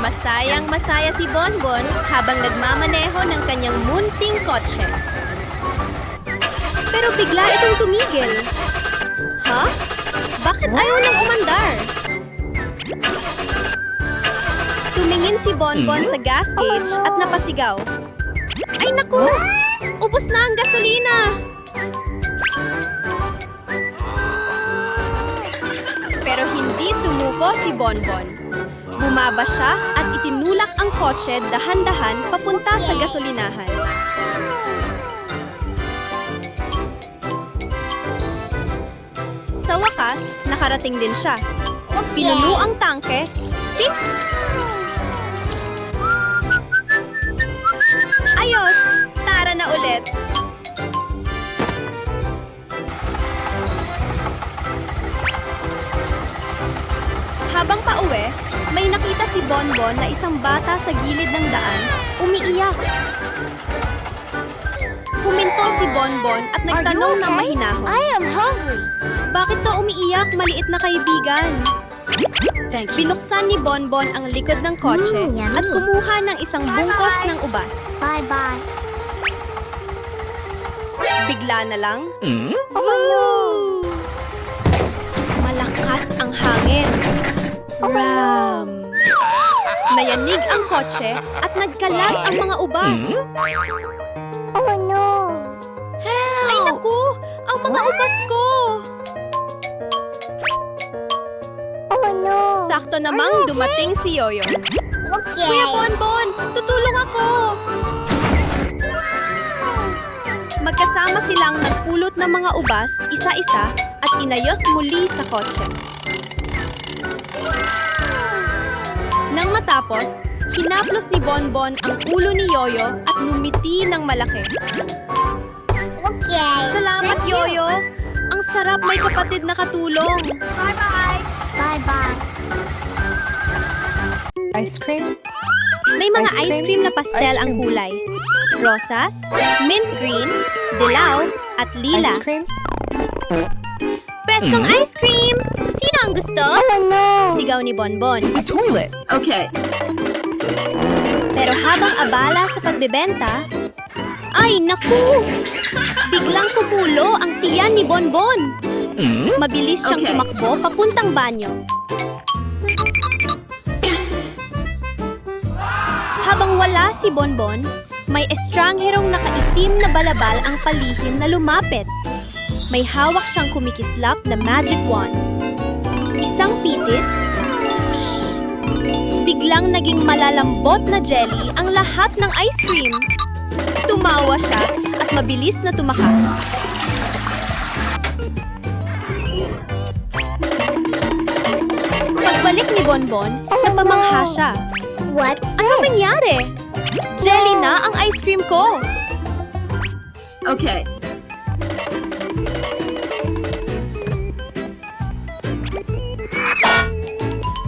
Masayang-masaya si Bonbon habang nagmamaneho ng kanyang munting kotse. Pero bigla itong tumigil. Ha? Bakit ayaw nang umandar? Tumingin si Bonbon sa gas gauge at napasigaw. Ay naku! Ubos na ang gasolina! Pero hindi sumuko si Bonbon. Bumaba siya at itinulak ang kotse dahan-dahan papunta sa gasolinahan. Sa wakas, nakarating din siya. Pinuno ang tangke. Tip! Ayos! Tara na ulit! Habang pauwi, may nakita si Bonbon na isang bata sa gilid ng daan, umiiyak. Huminto si Bonbon at nagtanong ng mahinahon. I am hungry. Bakit to umiiyak, maliit na kaibigan? Binuksan ni Bonbon ang likod ng kotse yummy. at kumuha ng isang bungkos ng ubas. Bye-bye. Bigla na lang, Oh, malakas ang hangin. Ram! Nayanig ang kotse at nagkalat ang mga ubas. Oh no! Ay naku! Ang mga ubas ko! Oh no! Sakto namang dumating si Yoyo. Okay. Kuya Bonbon, tutulong ako! Magkasama silang nagpulot ng mga ubas, isa-isa, at inayos muli sa kotse. Nang matapos, hinaplos ni Bonbon ang ulo ni Yoyo at numiti ng malaki. Okay. Salamat, Yoyo! Ang sarap may kapatid na katulong! Bye-bye. Bye-bye. Ice cream? May mga Ice ice cream? cream na pastel Ice ang cream. kulay. Rosas, mint green, dilaw, at lila. Ice cream? Peskong ice cream! Sino ang gusto? Oh no! Sigaw ni Bonbon. The toilet! Okay. Pero habang abala sa pagbebenta, ay naku! Biglang kumulo ang tiyan ni Bonbon. Mabilis siyang Okay. tumakbo papuntang banyo. Habang wala si Bonbon, may estrangherong nakaitim na balabal ang palihim na lumapit. May hawak siyang kumikislap na magic wand. Isang pitit, swoosh! Biglang naging malalambot na jelly ang lahat ng ice cream. Tumawa siya at mabilis na tumakas. Pagbalik ni Bonbon, napamangha siya. What's Ano nangyari? Jelly na ang ice cream ko! Okay.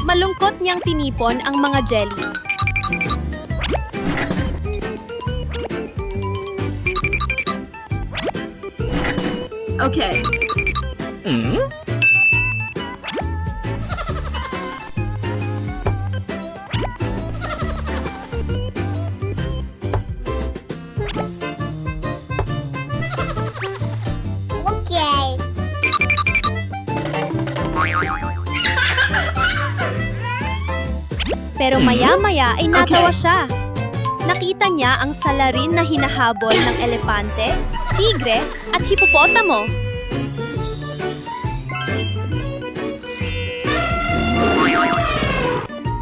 Malungkot niyang tinipon ang mga jelly. Okay. Okay. Pero maya-maya ay natawa Okay. siya. Nakita niya ang salarin na hinahabol ng elepante, tigre, at hipopotamo.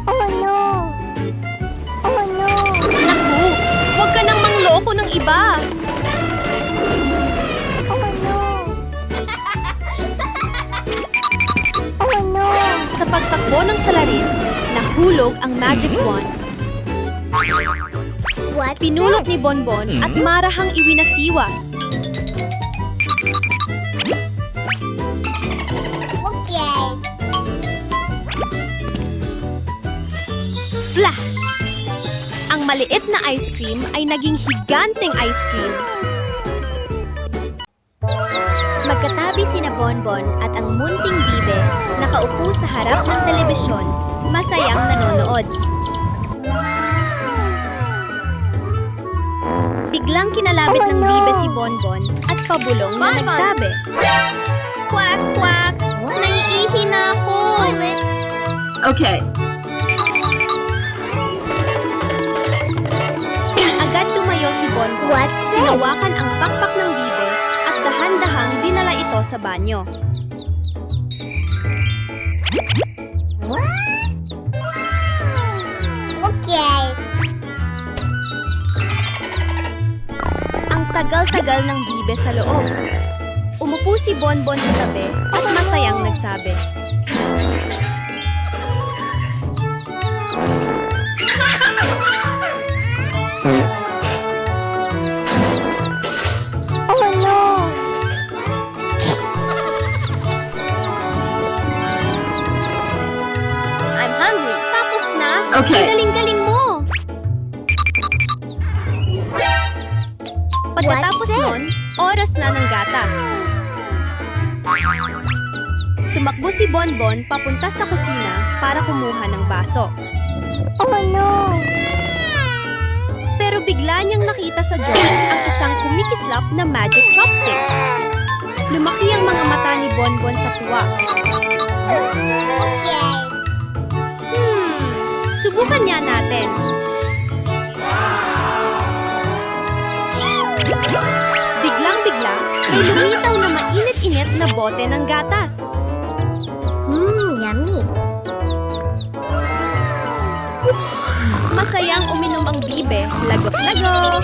Oh no! Oh no! Naku! Huwag ka nang mangloko ng iba! Oh no! Oh no! Sa pagtakbo ng salarin, nahulog ang magic wand. What's Pinulot ni this? Bonbon at marahang iwinasiwas. Okay. Flash! Ang maliit na ice cream ay naging higanteng ice cream. Magkatabi sina Bonbon at ang munting bibe nakaupo sa harap ng telebisyon, masayang nanonood. Biglang kinalabit ng bibe si Bonbon at pabulong na Bonbon! nagsabi, "Quack, quack! Naiihi na ako!" Okay. Agad tumayo si Bonbon. What's this? Hinawakan ang pakpak ng bibe at dahan-dahang dinala ito sa banyo. Okay. Ang tagal-tagal ng bibe sa loob. Umupo si Bonbon sa tabi at masayang nagsabi, Oh no. "I'm hungry." Tapos na. Okay. Ang galing-galing mo. Pagkatapos What's this? nun, oras na ng gatas. Tumakbo si Bonbon papunta sa kusina para kumuha ng baso. Oh no. Pero bigla niyang nakita sa jar ang isang kumikislap na magic chopstick. Lumaki ang mga mata ni Bonbon sa tuwa. Okay. Subukan niya natin. Biglang-bigla, may lumitaw na mainit-init na bote ng gatas. Yummy. Masayang uminom ang bibe, lagok-lagok.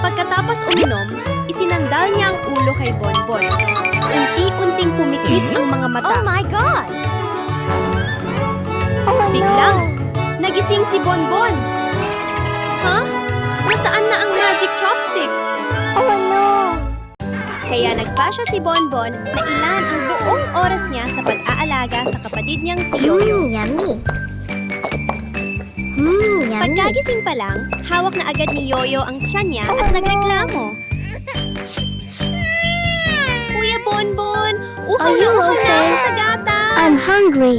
Pagkatapos uminom, isinandal niya ang ulo kay Bonbon. Unti-unting pumikit ang mga mata. Oh my God. Oh Biglang, no. nagising si Bonbon. Ha? Nasaan na ang magic chopstick? Oh no. Kaya nagpasya si Bonbon na ilan ang buong oras niya sa pag-aalaga sa kapatid niyang si Yoyo. Yummy. Yummy. Pagkagising pa lang, hawak na agad ni Yoyo ang tiyan niya at nagreklamo. Kuya Bonbon, Are you uhaw na okay? ako sa gatas. I'm hungry.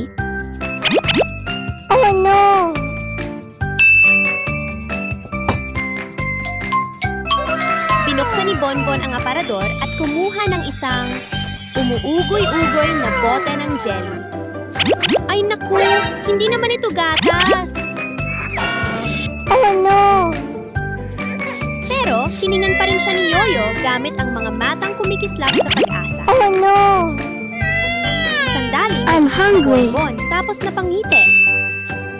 Oh no. Binuksan ni Bonbon ang aparador at kumuha ng isang umuugoy-ugoy na bote ng jelly. Ay naku, hindi naman ito gatas. Oh no. Pero tiningan pa rin siya ni Yoyo gamit ang mga matang kumikislap sa pag-asa. Oh no. Sandali, I'm si hungry. Bonbon, tapos napangiti.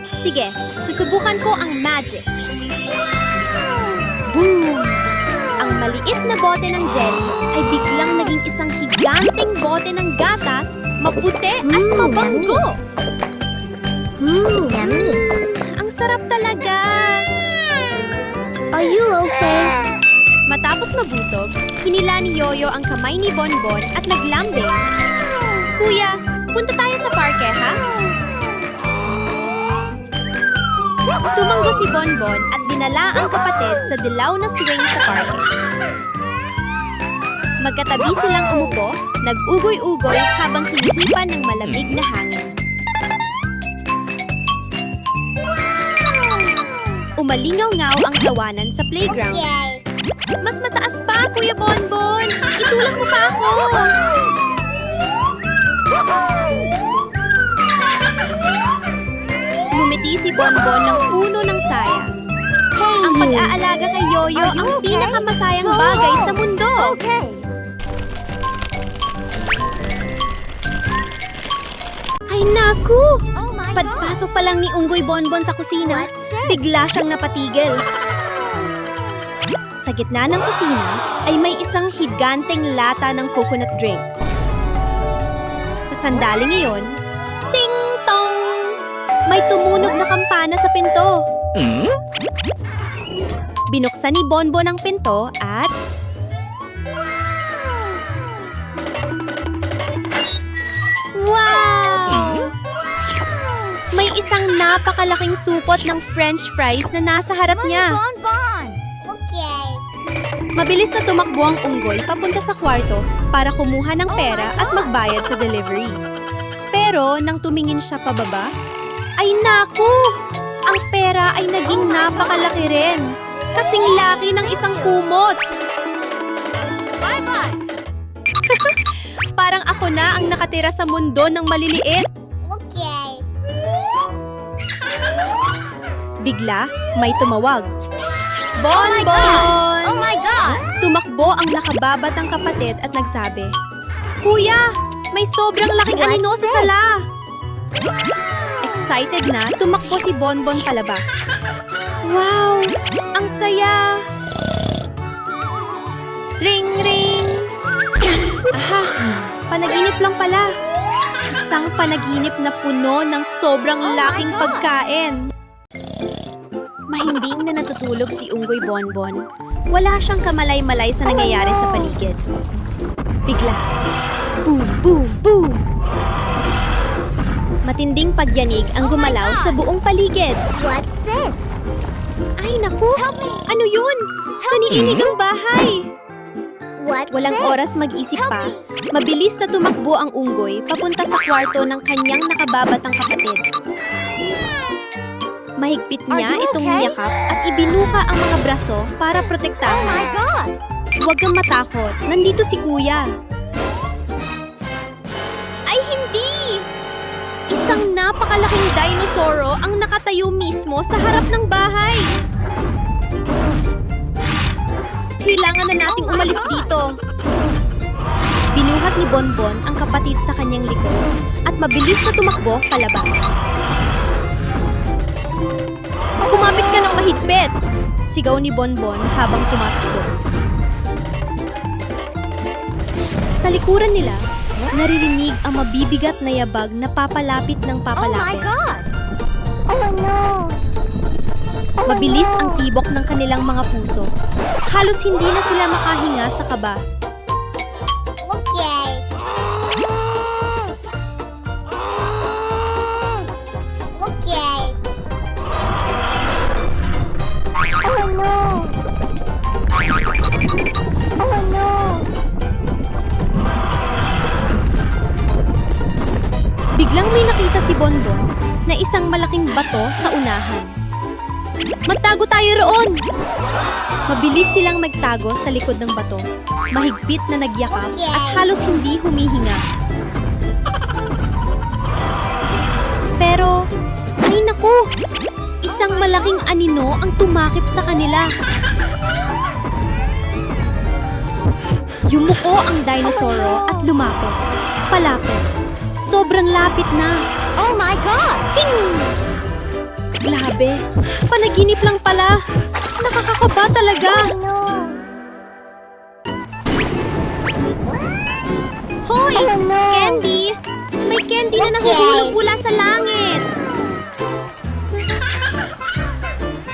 Sige, susubukan ko ang magic. Boom! Ang maliit na bote ng jelly ay biglang naging isang higanting bote ng gatas, maputi at mabanggo. Yummy. Ang sarap talaga! Are you okay? Matapos mabusog, hinila ni Yoyo ang kamay ni Bonbon at naglambing. Kuya, punta tayo sa parke, ha? Tumanggo si Bonbon at dinala ang kapatid sa dilaw na swing sa parke. Magkatabi silang umupo, nag-ugoy-ugoy habang hinihipan ng malamig na hangin. Umalingaw-ngaw ang tawanan sa playground. Okay. Mas mataas pa, Kuya Bonbon! Itulak mo pa ako! Ngumiti si Bonbon ng puno ng saya. Hey, Ang you. pag-aalaga kay Yoyo Are you ang okay? pinakamasayang Go bagay home. sa mundo. Okay. Ay naku! Oh my Pagpasok pa lang ni Unggoy Bonbon sa kusina, What's this? bigla siyang napatigil. Sa gitna ng kusina ay may isang higanteng lata ng coconut drink. Sa sandaling iyon, ting-tong! May tumunog na kampana sa pinto. Binuksan ni Bonbon ang pinto at... Wow! May isang napakalaking supot ng French fries na nasa harap niya. Okay. Mabilis na tumakbo ang unggoy papunta sa kwarto para kumuha ng pera at magbayad sa delivery. Pero nang tumingin siya pababa, ay naku! Ang pera ay naging napakalaki rin. Kasing laki ng isang kumot. Bye-bye. Parang ako na ang nakatira sa mundo ng maliliit. Okay. Bigla, may tumawag. Oh Bonbon! my God! Tumakbo ang nakababatang kapatid at nagsabi, Kuya, may sobrang laking What's anino sa this? sala. Excited na, tumakbo si Bonbon palabas. Wow! Ang saya! Ring, ring! Aha! Panaginip lang pala. Isang panaginip na puno ng sobrang laking pagkain. Mahimbing na natutulog si Unggoy Bonbon. Wala siyang kamalay-malay sa nangyayari sa paligid. Bigla, boom, boom, boom! Matinding pagyanig ang gumalaw sa buong paligid. What's this? Ay, naku! Ano yun? Naniinig ang bahay! What's Walang this? oras mag-isip pa. Mabilis na tumakbo ang unggoy papunta sa kwarto ng kanyang nakababatang kapatid. Mahigpit niya Are you itong okay? niyakap at ibinuka ang mga braso para Oh my protektahan. God! Huwag kang matakot, nandito si Kuya. Ay, hindi! Isang napakalaking dinosauro ang nakatayo mismo sa harap ng bahay. Kailangan na nating umalis dito. Binuhat ni Bonbon ang kapatid sa kanyang likod at mabilis na tumakbo palabas. Kumapit ka ng mahigpit! Sigaw ni Bonbon habang tumatakbo. Sa likuran nila, naririnig ang mabibigat na yabag na papalapit ng Oh my papalapit. God! Oh no! Oh Mabilis no. ang tibok ng kanilang mga puso. Halos hindi na sila makahinga sa kaba. Okay. Okay. Oh no! Oh no! Biglang may nakita si Bonbon na isang malaking bato sa unahan. Magtago tayo roon! Mabilis silang magtago sa likod ng bato. Mahigpit na nagyakap at halos hindi humihinga. Pero, ay naku! Isang malaking anino ang tumakip sa kanila. Yumuko ang dinosauro at lumapit. Palapit. Sobrang lapit na. Oh my God! Ting! Grabe, panaginip lang pala. Nakakakaba talaga. Oh no! Hoy! Oh no! Candy! May candy na Okay. nahuhulog mula sa langit.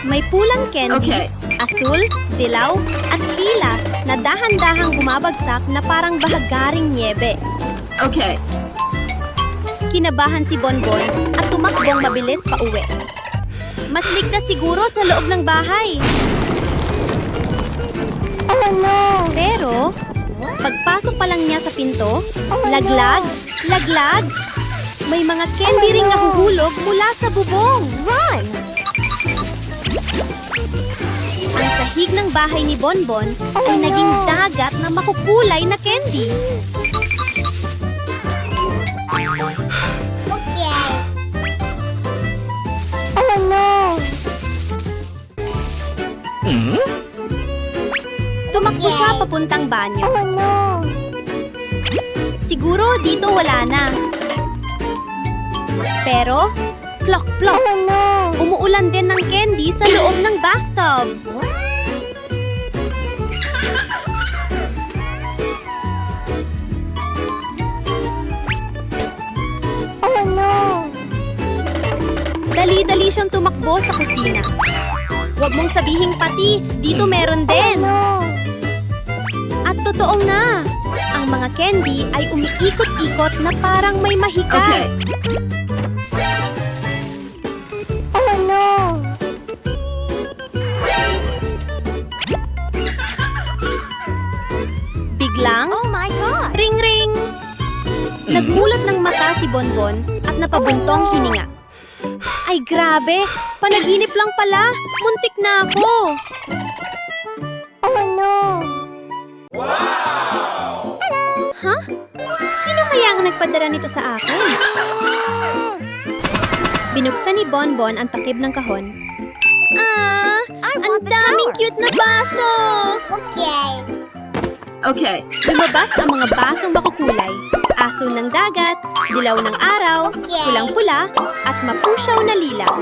May pulang candy, Okay. asul, dilaw, at lila na dahan-dahang bumabagsak na parang bahagaring niebe. Okay. Kinabahan si Bonbon at tumakbong mabilis pa uwi. Mas ligtas siguro sa loob ng bahay. Oh no! Pero, pagpasok pa lang niya sa pinto, laglag, laglag. May mga candy ring nahuhulog mula sa bubong. Run! Ang sahig ng bahay ni Bonbon ay naging dagat na makukulay na candy. Okay. Oh no! Tumakbo siya papuntang banyo. Oh no! Siguro dito wala na. Pero, plok-plok, Oh no! umuulan din ng candy sa loob ng bathtub. Oh no! Dali-dali siyang tumakbo sa kusina. Huwag mong sabihing pati, dito meron din. No! At totoo nga, ang mga candy ay umiikot-ikot na parang may mahika. Okay. Oh no! Biglang, Oh my God! ring-ring! Nagmulat ng mata si Bonbon at napabuntong hininga. Ay grabe, panaginip lang pala. Muntik na ako. Oh no! Ha? Sino kaya ang nagpadala nito sa akin? Binuksan ni Bonbon ang takip ng kahon. Ah, ang daming cute na baso! Okay. Okay. Lumabas ang mga basong makukulay. Aso ng dagat, dilaw ng araw, Okay. pulang-pula, at mapusyaw na lilaw.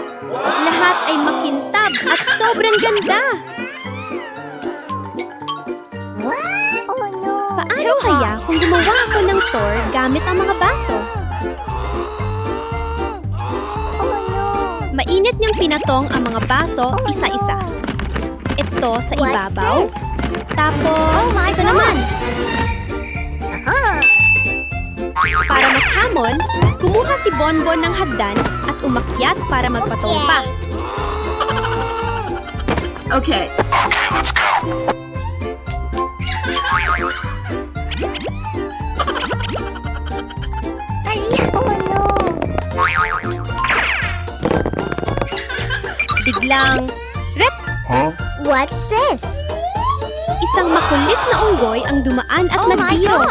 Lahat ay makintab at sobrang ganda! Oh no! Paano kaya kung gumawa ako ng tour gamit ang mga baso? Oh no! Mainit niyang pinatong ang mga baso isa-isa. Ito sa ibabaw. What's this? Tapos, ito naman. Para mas hamon, kumuha si Bonbon ng hagdan at umakyat para magpatong pa. Okay. Oh no! Biglang, ret! What's this? Isang makulit na unggoy ang dumaan at nagbiro.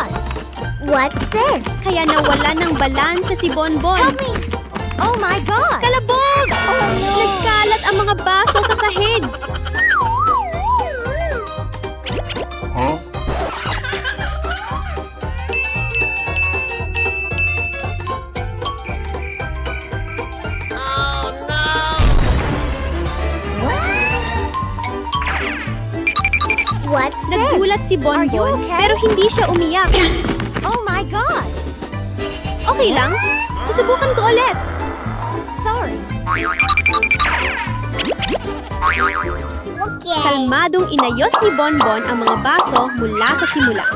What's this? Kaya nawala ng balansa si Bonbon. Help me! Oh my God! Kalabog! Oh no! Nagkalat ang mga baso sa sahig. What's this? Nagulat si Bonbon pero hindi siya umiyak. Oh my God! Okay lang, susubukan ko ulit. Sorry. Okay. Kalmadong inayos ni Bonbon ang mga baso mula sa simula.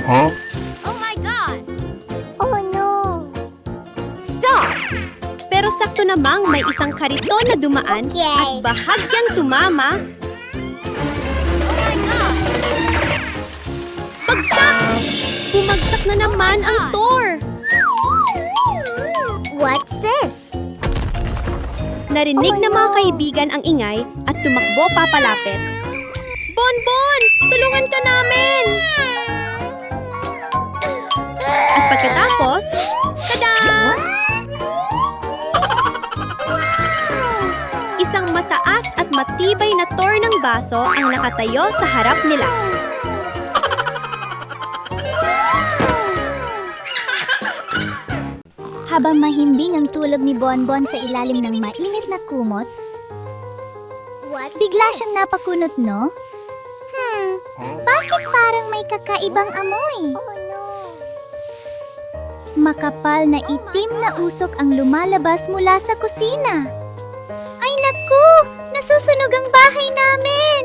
Oh my God! Oh no! Stop! Pero sakto namang may isang kariton na dumaan Okay. at bahagyang tumama. Oh my God! Bagsak! Bumagsak na naman ang tour. What's this? Narinig Oh ng mga no. kaibigan ang ingay at tumakbo papalapit. Bonbon! Tulungan ka namin! At pagkatapos, tada! Isang mataas at matibay na tour ng baso ang nakatayo sa harap nila. Habang mahimbing ang tulog ni Bonbon sa ilalim ng mainit na kumot, bigla siyang napakunot, no? Bakit parang may kakaibang amoy? Makapal na itim na usok ang lumalabas mula sa kusina. Ay naku! Nasusunog ang bahay namin!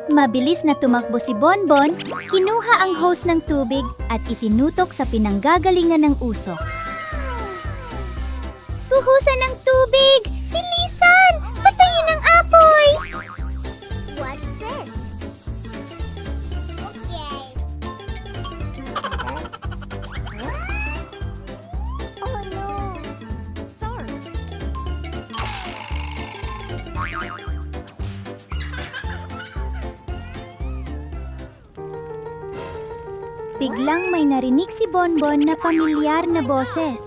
Mabilis na tumakbo si Bonbon, kinuha ang hose ng tubig at itinutok sa pinanggagalingan ng usok. Buhusan ng tubig! Bilisan! Patayin ang apoy! What's this? Okay. Oh no! Sorry. Biglang may narinig si Bonbon na pamilyar na boses.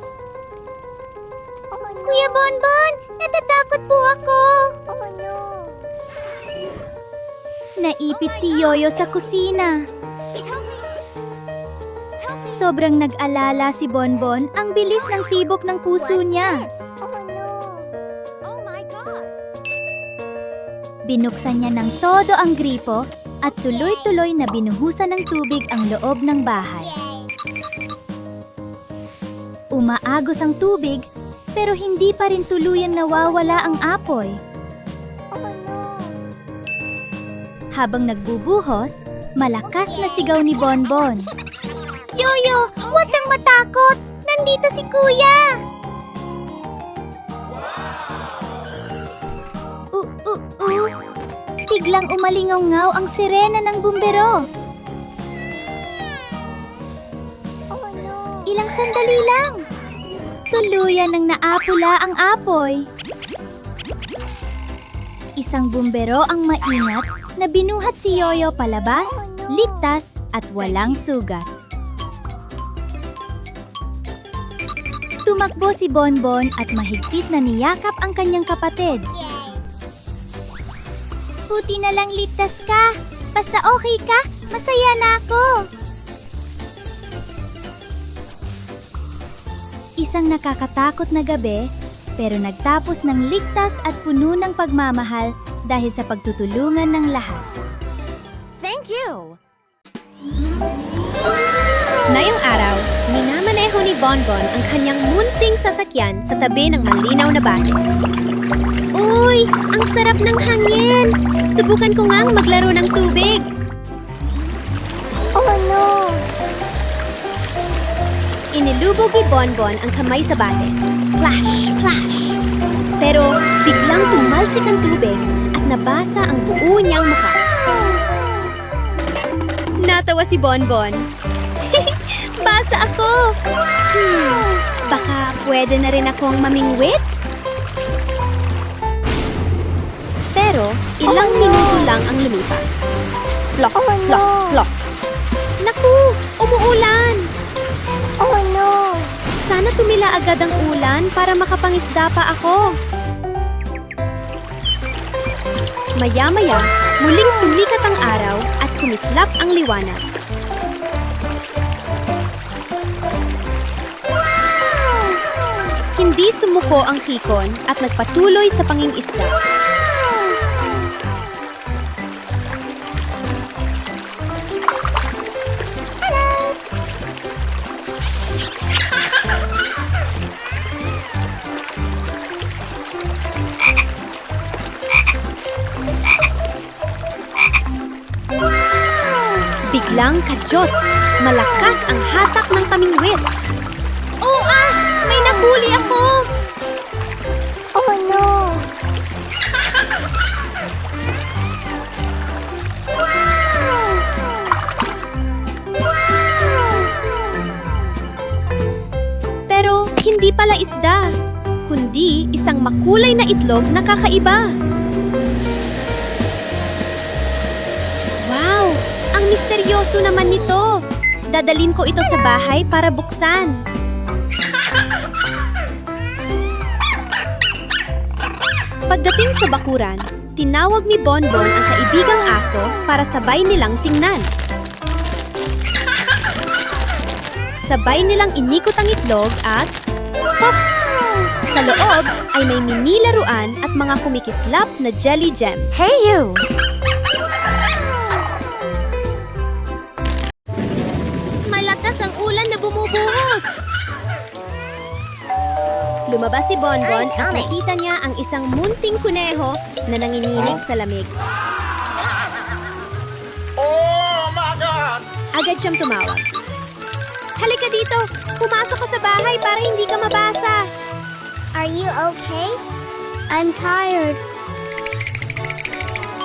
Kuya Bonbon, natatakot po ako. Naipit si Yoyo sa kusina. Sobrang nag-alala si Bonbon, ang bilis ng tibok ng puso niya. Binuksan niya ng todo ang gripo at tuloy-tuloy na binuhusan ng tubig ang loob ng bahay. Umaagos ang tubig, pero hindi pa rin tuluyan nawawala ang apoy. Habang nagbubuhos, malakas na sigaw ni Bonbon. Yoyo, huwag kang matakot! Nandito si Kuya! Biglang umalingaw-ngaw ang sirena ng bumbero. Ilang sandali lang. Tuluyan ng naapula ang apoy. Isang bumbero ang maingat na binuhat si Yoyo palabas, ligtas at walang sugat. Tumakbo si Bonbon at mahigpit na niyakap ang kanyang kapatid. Buti na lang ligtas ka. Basta okay ka, masaya na ako. Isang nakakatakot na gabi, pero nagtapos ng ligtas at puno ng pagmamahal dahil sa pagtutulungan ng lahat. Thank you! Ngayong araw, minamaneho ni Bonbon ang kanyang munting sasakyan sa tabi ng malinaw na batis. Uy! Ang sarap ng hangin! Subukan ko ngang maglaro ng tubig! Oh no! Inilubog ni Bonbon ang kamay sa batis. Flash! Flash! Pero biglang tumalsik ang tubig at nabasa ang buo niyang mukha. Natawa si Bonbon. Basa ako! Baka pwede na rin akong mamingwit? Pero ilang minuto lang ang lumipas. Plok, plok, plok. Naku! Umuulan! Oh no! Sana tumila agad ang ulan para makapangisda pa ako. Maya-maya, muling sumikat ang araw at kumislap ang liwanag. Hindi sumuko ang hikon at nagpatuloy sa pangingisda. Biglang kadyot, malakas ang hatak ng tamingwit. Oh ah! May nahuli ako! Oh no! Pero hindi pala isda, kundi isang makulay na itlog na kakaiba. Wow! Ang misteryoso naman nito! Dadalin ko ito sa bahay para buksan. Pagdating sa bakuran, tinawag ni Bonbon ang kaibigang aso para sabay nilang tingnan. Sabay nilang inikot ang itlog at pop! Sa loob ay may mini laruan at mga kumikislap na jelly gems. Hey you! Malakas ang ulan na bumubuhos! Lumabas si Bonbon at nakita niya ang isang munting kuneho na nanginginig sa lamig. Oh my God! Agad siyang tumawag. Halika dito! Pumasok ka sa bahay para hindi ka mabasa! Are you okay? I'm tired.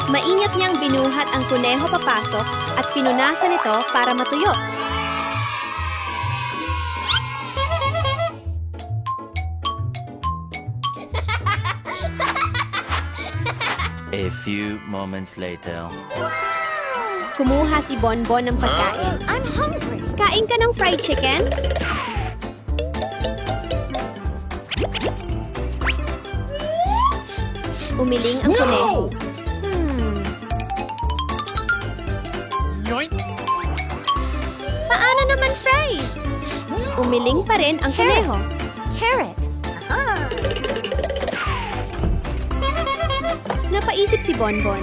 Maingat niyang binuhat ang kuneho papasok at pinunasan ito para matuyo. A few moments later. Kumuha si Bonbon ng pagkain. I'm hungry. Kain ka ng fried chicken? Umiling ang kuneho. Yoink! Paano naman fries? Umiling pa rin ang kuneho. Carrot. Napaisip si Bonbon.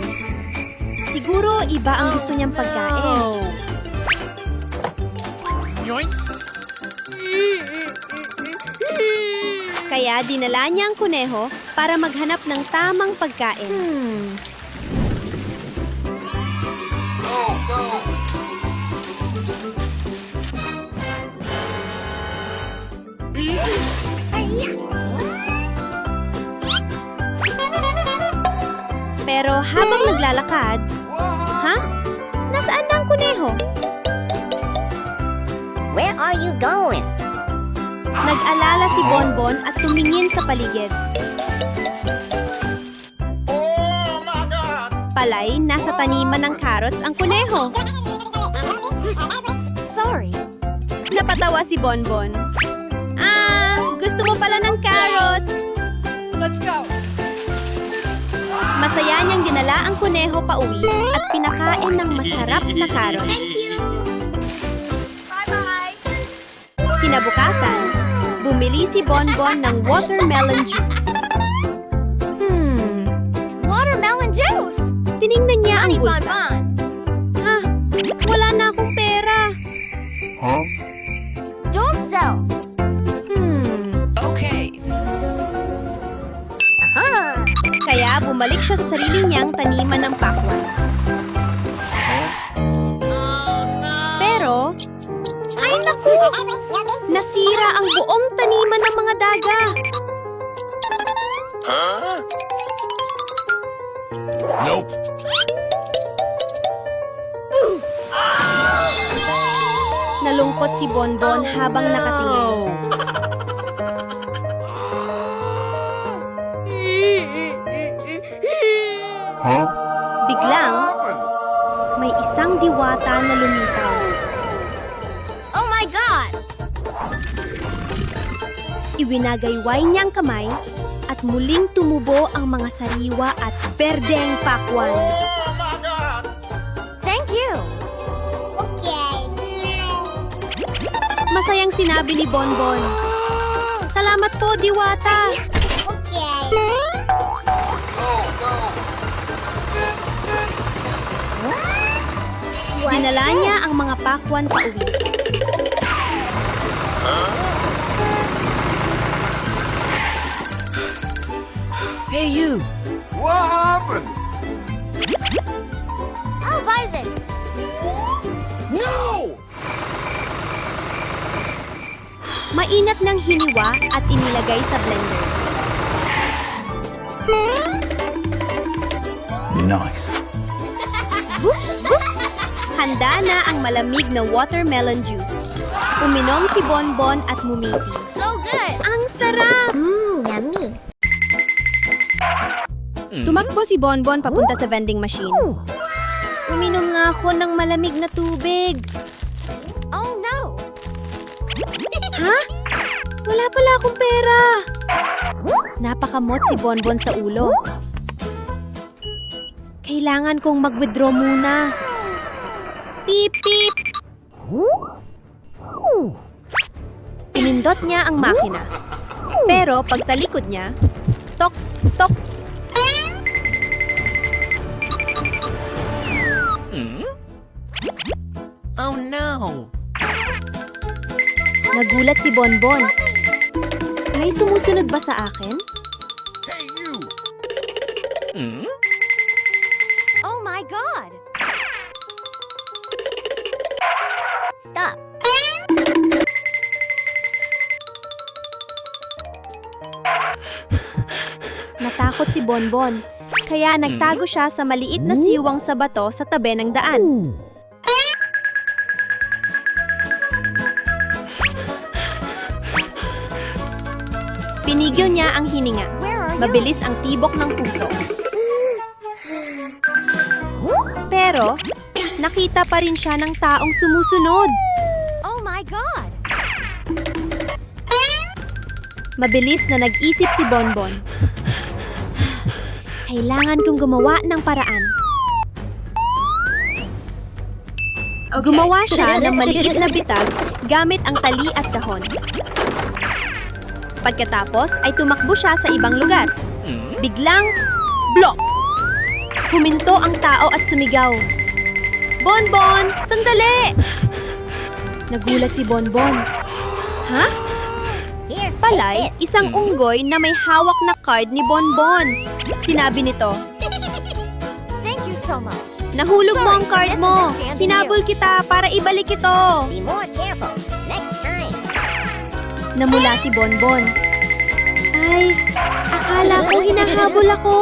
Siguro iba ang gusto niyang pagkain. Yoink! Kaya dinala niya ang kuneho para maghanap ng tamang pagkain. Pero habang naglalakad, ha? Nasaan na ang kuneho? Where are you going? Nag-alala si Bonbon at tumingin sa paligid. Oh my God! Palay, nasa taniman ng carrots ang kuneho. Sorry. Napatawa si Bonbon. Gusto mo pala ng carrots? Let's go. Masaya niyang dinala ang kuneho pa uwi at pinakain ng masarap na carrots. Bye-bye. Kinabukasan, bumili si Bonbon ng watermelon juice. Watermelon juice! Tiningnan niya ang bulsa. Bonbon. Ha? Wala na akong pera. Huh? Don't sell. Kaya bumalik siya sa sarili niyang taniman ng pakwan. Pero, ay naku! Nasira ang buong taniman ng mga daga. Huh? Nope. Nalungkot si Bonbon habang nakatingin. Huh? Biglang, may isang diwata na lumitaw. Oh my God! Iwinagayway niya ang kamay at muling tumubo ang mga sariwa at berdeng pakwan. Oh my God! Thank you. Okay. Masayang sinabi ni Bonbon. Salamat po, diwata! Okay. Dinala niya ang mga pakwan pa uwi. Hey, you! What happened? I'll buy this. No! Mainat ng hiniwa at inilagay sa blender. Nice. Handa na ang malamig na watermelon juice. Uminom si Bonbon at ngumiti. So good. Ang sarap! Yummy. Tumakbo si Bonbon papunta sa vending machine. Uminom nga ako ng malamig na tubig. Oh no. Ha? Wala pala akong pera. Napakamot si Bonbon sa ulo. Kailangan kong mag-withdraw muna. Pip, pip! Pinindot niya ang makina. Pero pagtalikod niya, tok, tok. Oh no! Nagulat si Bonbon. May sumusunod ba sa akin? Hey, you! Oh my God. Stop. Natakot si Bonbon, kaya nagtago siya sa maliit na siwang sa bato sa tabi ng daan. Pinigil niya ang hininga. Mabilis ang tibok ng puso. Pero, nakita pa rin siya ng taong sumusunod. Oh my God. Mabilis na nag-isip si Bonbon. Kailangan kong gumawa ng paraan. Okay. Gumawa siya ng maliit na bitag gamit ang tali at dahon. Pagkatapos ay tumakbo siya sa ibang lugar. Biglang, blok! Huminto ang tao at sumigaw. Bonbon! Sandali! Nagulat si Bonbon. Ha? Palay, isang unggoy na may hawak na card ni Bonbon. Sinabi nito, Thank you so much. nahulog mo ang card mo. Hinabol kita para ibalik ito. Be more careful next time. Namula si Bonbon. Ay, akala ko hinahabol ako.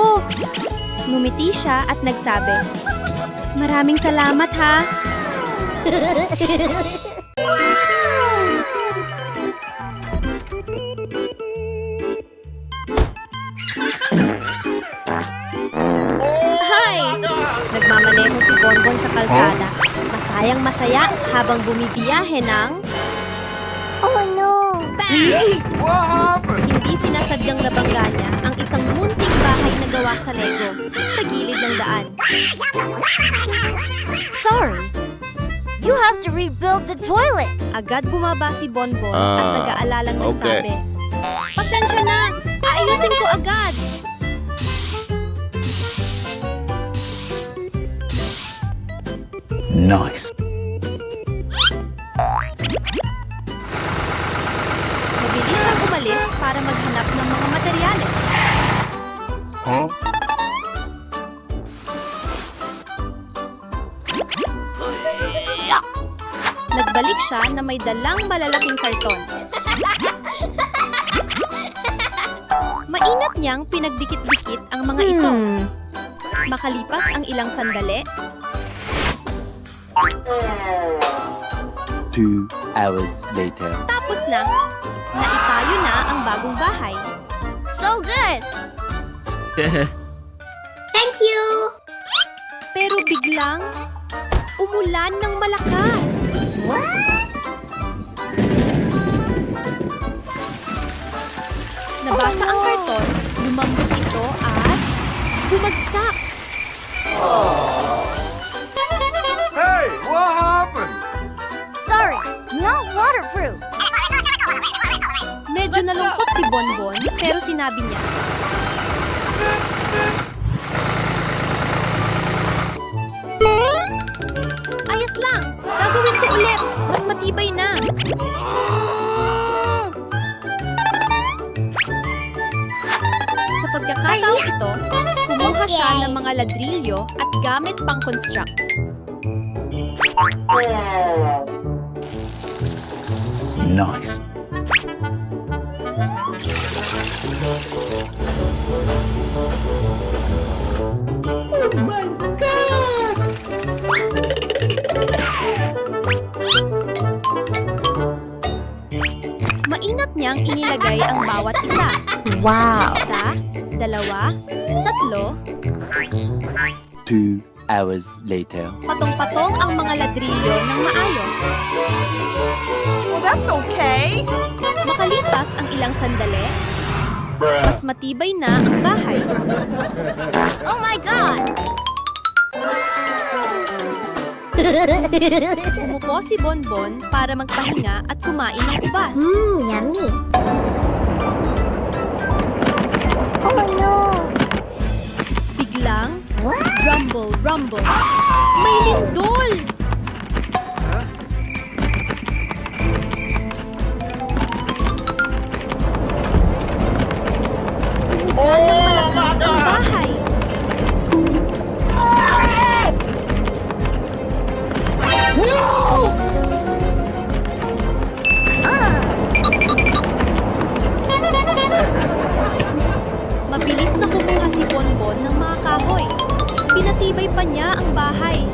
Ngumiti siya at nagsabi, maraming salamat ha. Bonbon sa kalsada. Masayang masaya habang bumibiyahe ng... Oh no! What happened? Hindi sinasadyang nabangga niya ang isang munting bahay na gawa sa Lego sa gilid ng daan. Sorry! You have to rebuild the toilet! Agad bumaba si Bonbon at nag-aalalang okay. nagsabi, "Pasensya na! Aayusin ko agad!" Nice. Mabilis siyang umalis para maghanap ng mga materyales. Huh? Nagbalik siya na may dalang malalaking karton. Mainat niyang pinagdikit-dikit ang mga ito. Makalipas ang ilang sandali, 2 hours later. tapos na. Naitayo na ang bagong bahay. So good! Thank you! Pero biglang, umulan ng malakas. Nabasa ang karton, lumambot ito at bumagsak. Hey, what happened? Sorry! Not waterproof! Medyo nalungkot si Bonbon pero sinabi niya, "Ayos lang, gagawin ko ulit. Mas matibay na." Sa pagkakataong ito, kumuha siya ng mga ladrilyo at gamit pang construct. Nice. Mainat niyang inilagay ang bawat isa. Wow! Isa, dalawa, tatlo, 2 hours later. patong-patong ang mga ladrilyo ng maayos. Well, that's okay. Makalipas ang ilang sandali, mas matibay na ang bahay. Oh my God! Umupo si Bonbon para magpahinga at kumain ng ubas. Yummy! Oh no! Biglang, rumble, rumble. May lindol! Umulan ng malakas ang bahay. Mabilis na kumuha si Bonbon ng mga kahoy. Pinatibay pa niya ang bahay.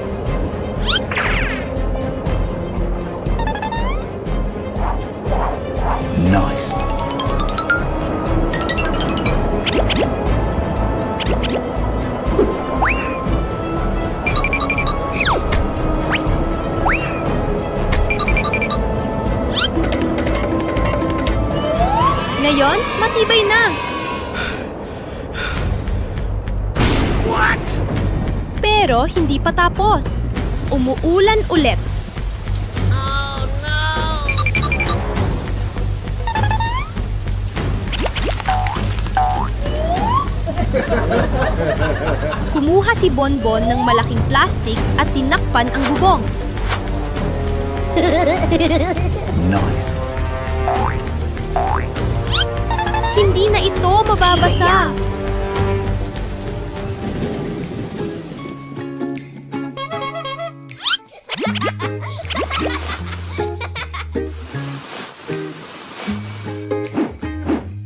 Nice. Ngayon, matibay na. What? Pero hindi pa tapos. Umuulan ulit. Kumuha si Bonbon ng malaking plastik at tinakpan ang bubong. Nice. Hindi na ito mababasa.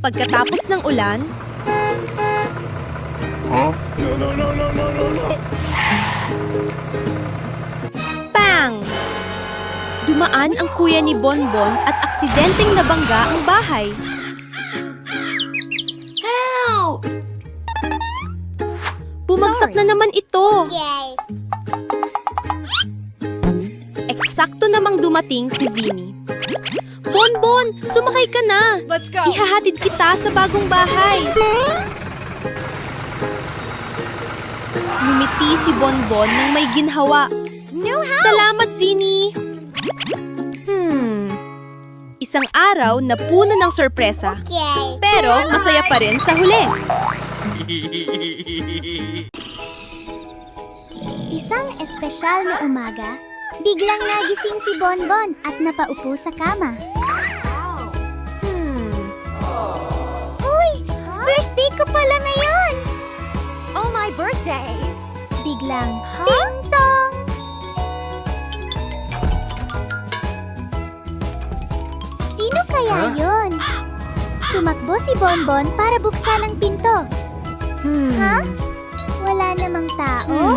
Pagkatapos ng ulan, Huh? bang! Dumaan ang kuya ni Bonbon at aksidenteng nabangga ang bahay. Help! Bumagsak na naman ito. Yay! Sakto namang dumating si Zini. Bonbon, sumakay ka na! Let's go. Ihahatid kita sa bagong bahay. Ngumiti si Bonbon nang may ginhawa. Salamat, Zini! Isang araw na puno ng sorpresa. Pero masaya pa rin sa huli. Isang espesyal na umaga, biglang nagising si Bonbon at napaupo sa kama. Uy! Birthday ko pala ngayon! Oh, my birthday! Biglang, ting-tong! Sino kaya yun? Tumakbo si Bonbon para buksan ang pinto. Ha? Wala namang tao?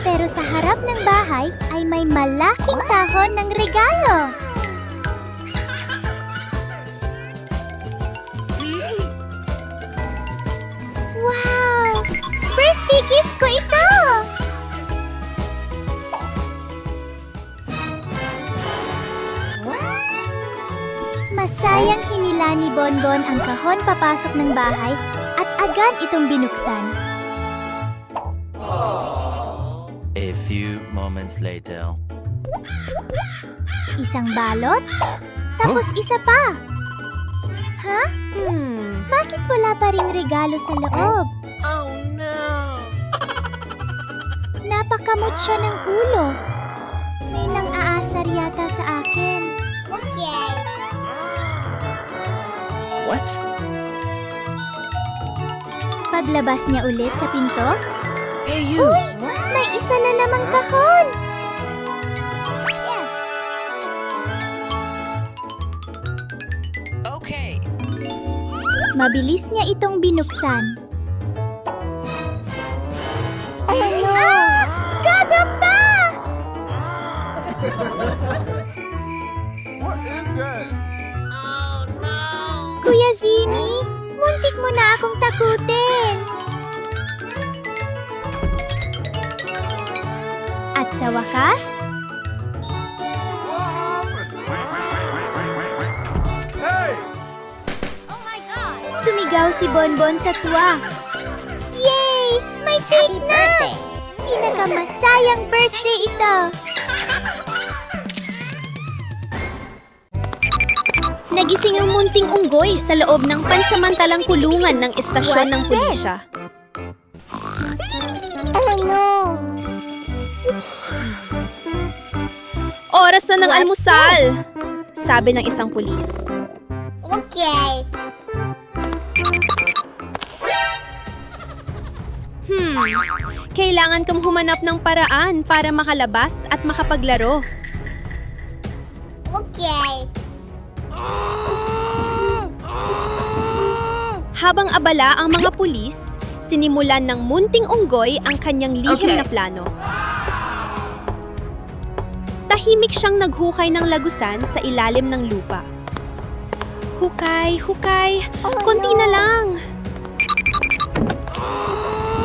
Pero sa harap ng bahay ay may malaking tahon ng regalo. Wow! Birthday gift ko ito! Masayang hinila ni Bonbon ang kahon papasok ng bahay at agad itong binuksan. A few moments later. Isang balot, tapos isa pa. Ha? Bakit wala pa ring regalo sa loob? Oh no. Napakamot siya ng ulo. May nang-aasar yata sa akin. Okay. What? Paglabas niya ulit sa pinto, uy! May isa na namang kahon! Yes. Okay. Mabilis niya itong binuksan. Oh no! Ah! Gagamba! What is that? Kuya Zini, muntik mo na akong takutin. At sa wakas, What happened? Hey! sumigaw si Bonbon sa tuwa. Yay! May cake na! Pinakamasayang birthday ito! Nagising ang munting unggoy sa loob ng pansamantalang kulungan ng istasyon ng pulisya. Oh no! Oras na ng almusal! Sabi ng isang pulis. Okay. Kailangan kang humanap ng paraan para makalabas at makapaglaro. Okay. Habang abala ang mga pulis, sinimulan ng munting unggoy ang kanyang lihim na plano. Tahimik siyang naghukay ng lagusan sa ilalim ng lupa. Hukay, hukay, konti na lang.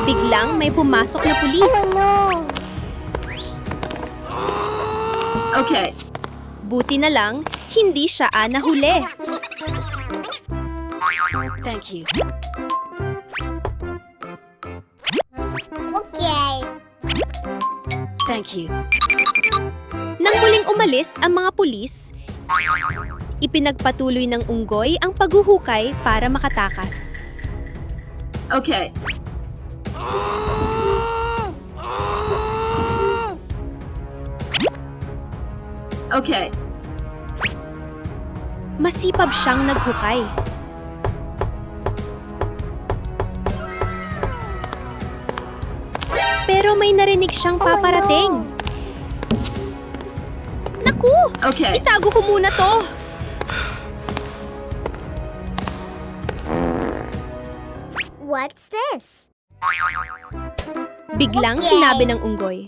Biglang may pumasok na pulis. Okay. Buti na lang, hindi siya nahuli. Thank you. Okay. Thank you. Nang muling umalis ang mga pulis, ipinagpatuloy ng unggoy ang paghuhukay para makatakas. Okay. Okay. Masipag siyang naghukay. Pero may narinig siyang paparating. Naku! Okay. Itago ko muna to! What's this? Biglang sinabi ng unggoy.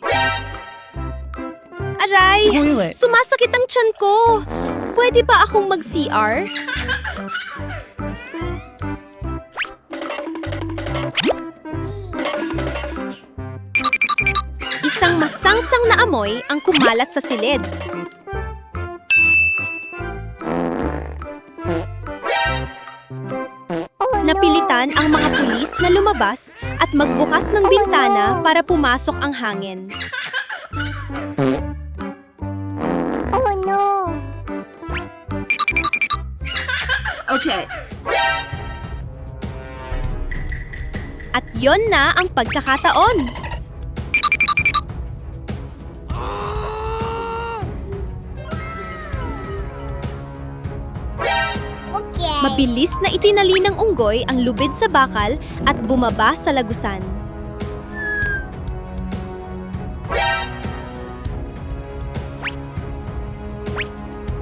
Aray! Sumasakit ang tiyan ko! Pwede ba akong mag-CR? Sangsang na amoy ang kumalat sa silid. Napilitan ang mga pulis na lumabas at magbukas ng bintana para pumasok ang hangin. Oh no! Okay. At yon na ang pagkakataon. Okay. Mabilis na itinali ng unggoy ang lubid sa bakal at bumaba sa lagusan.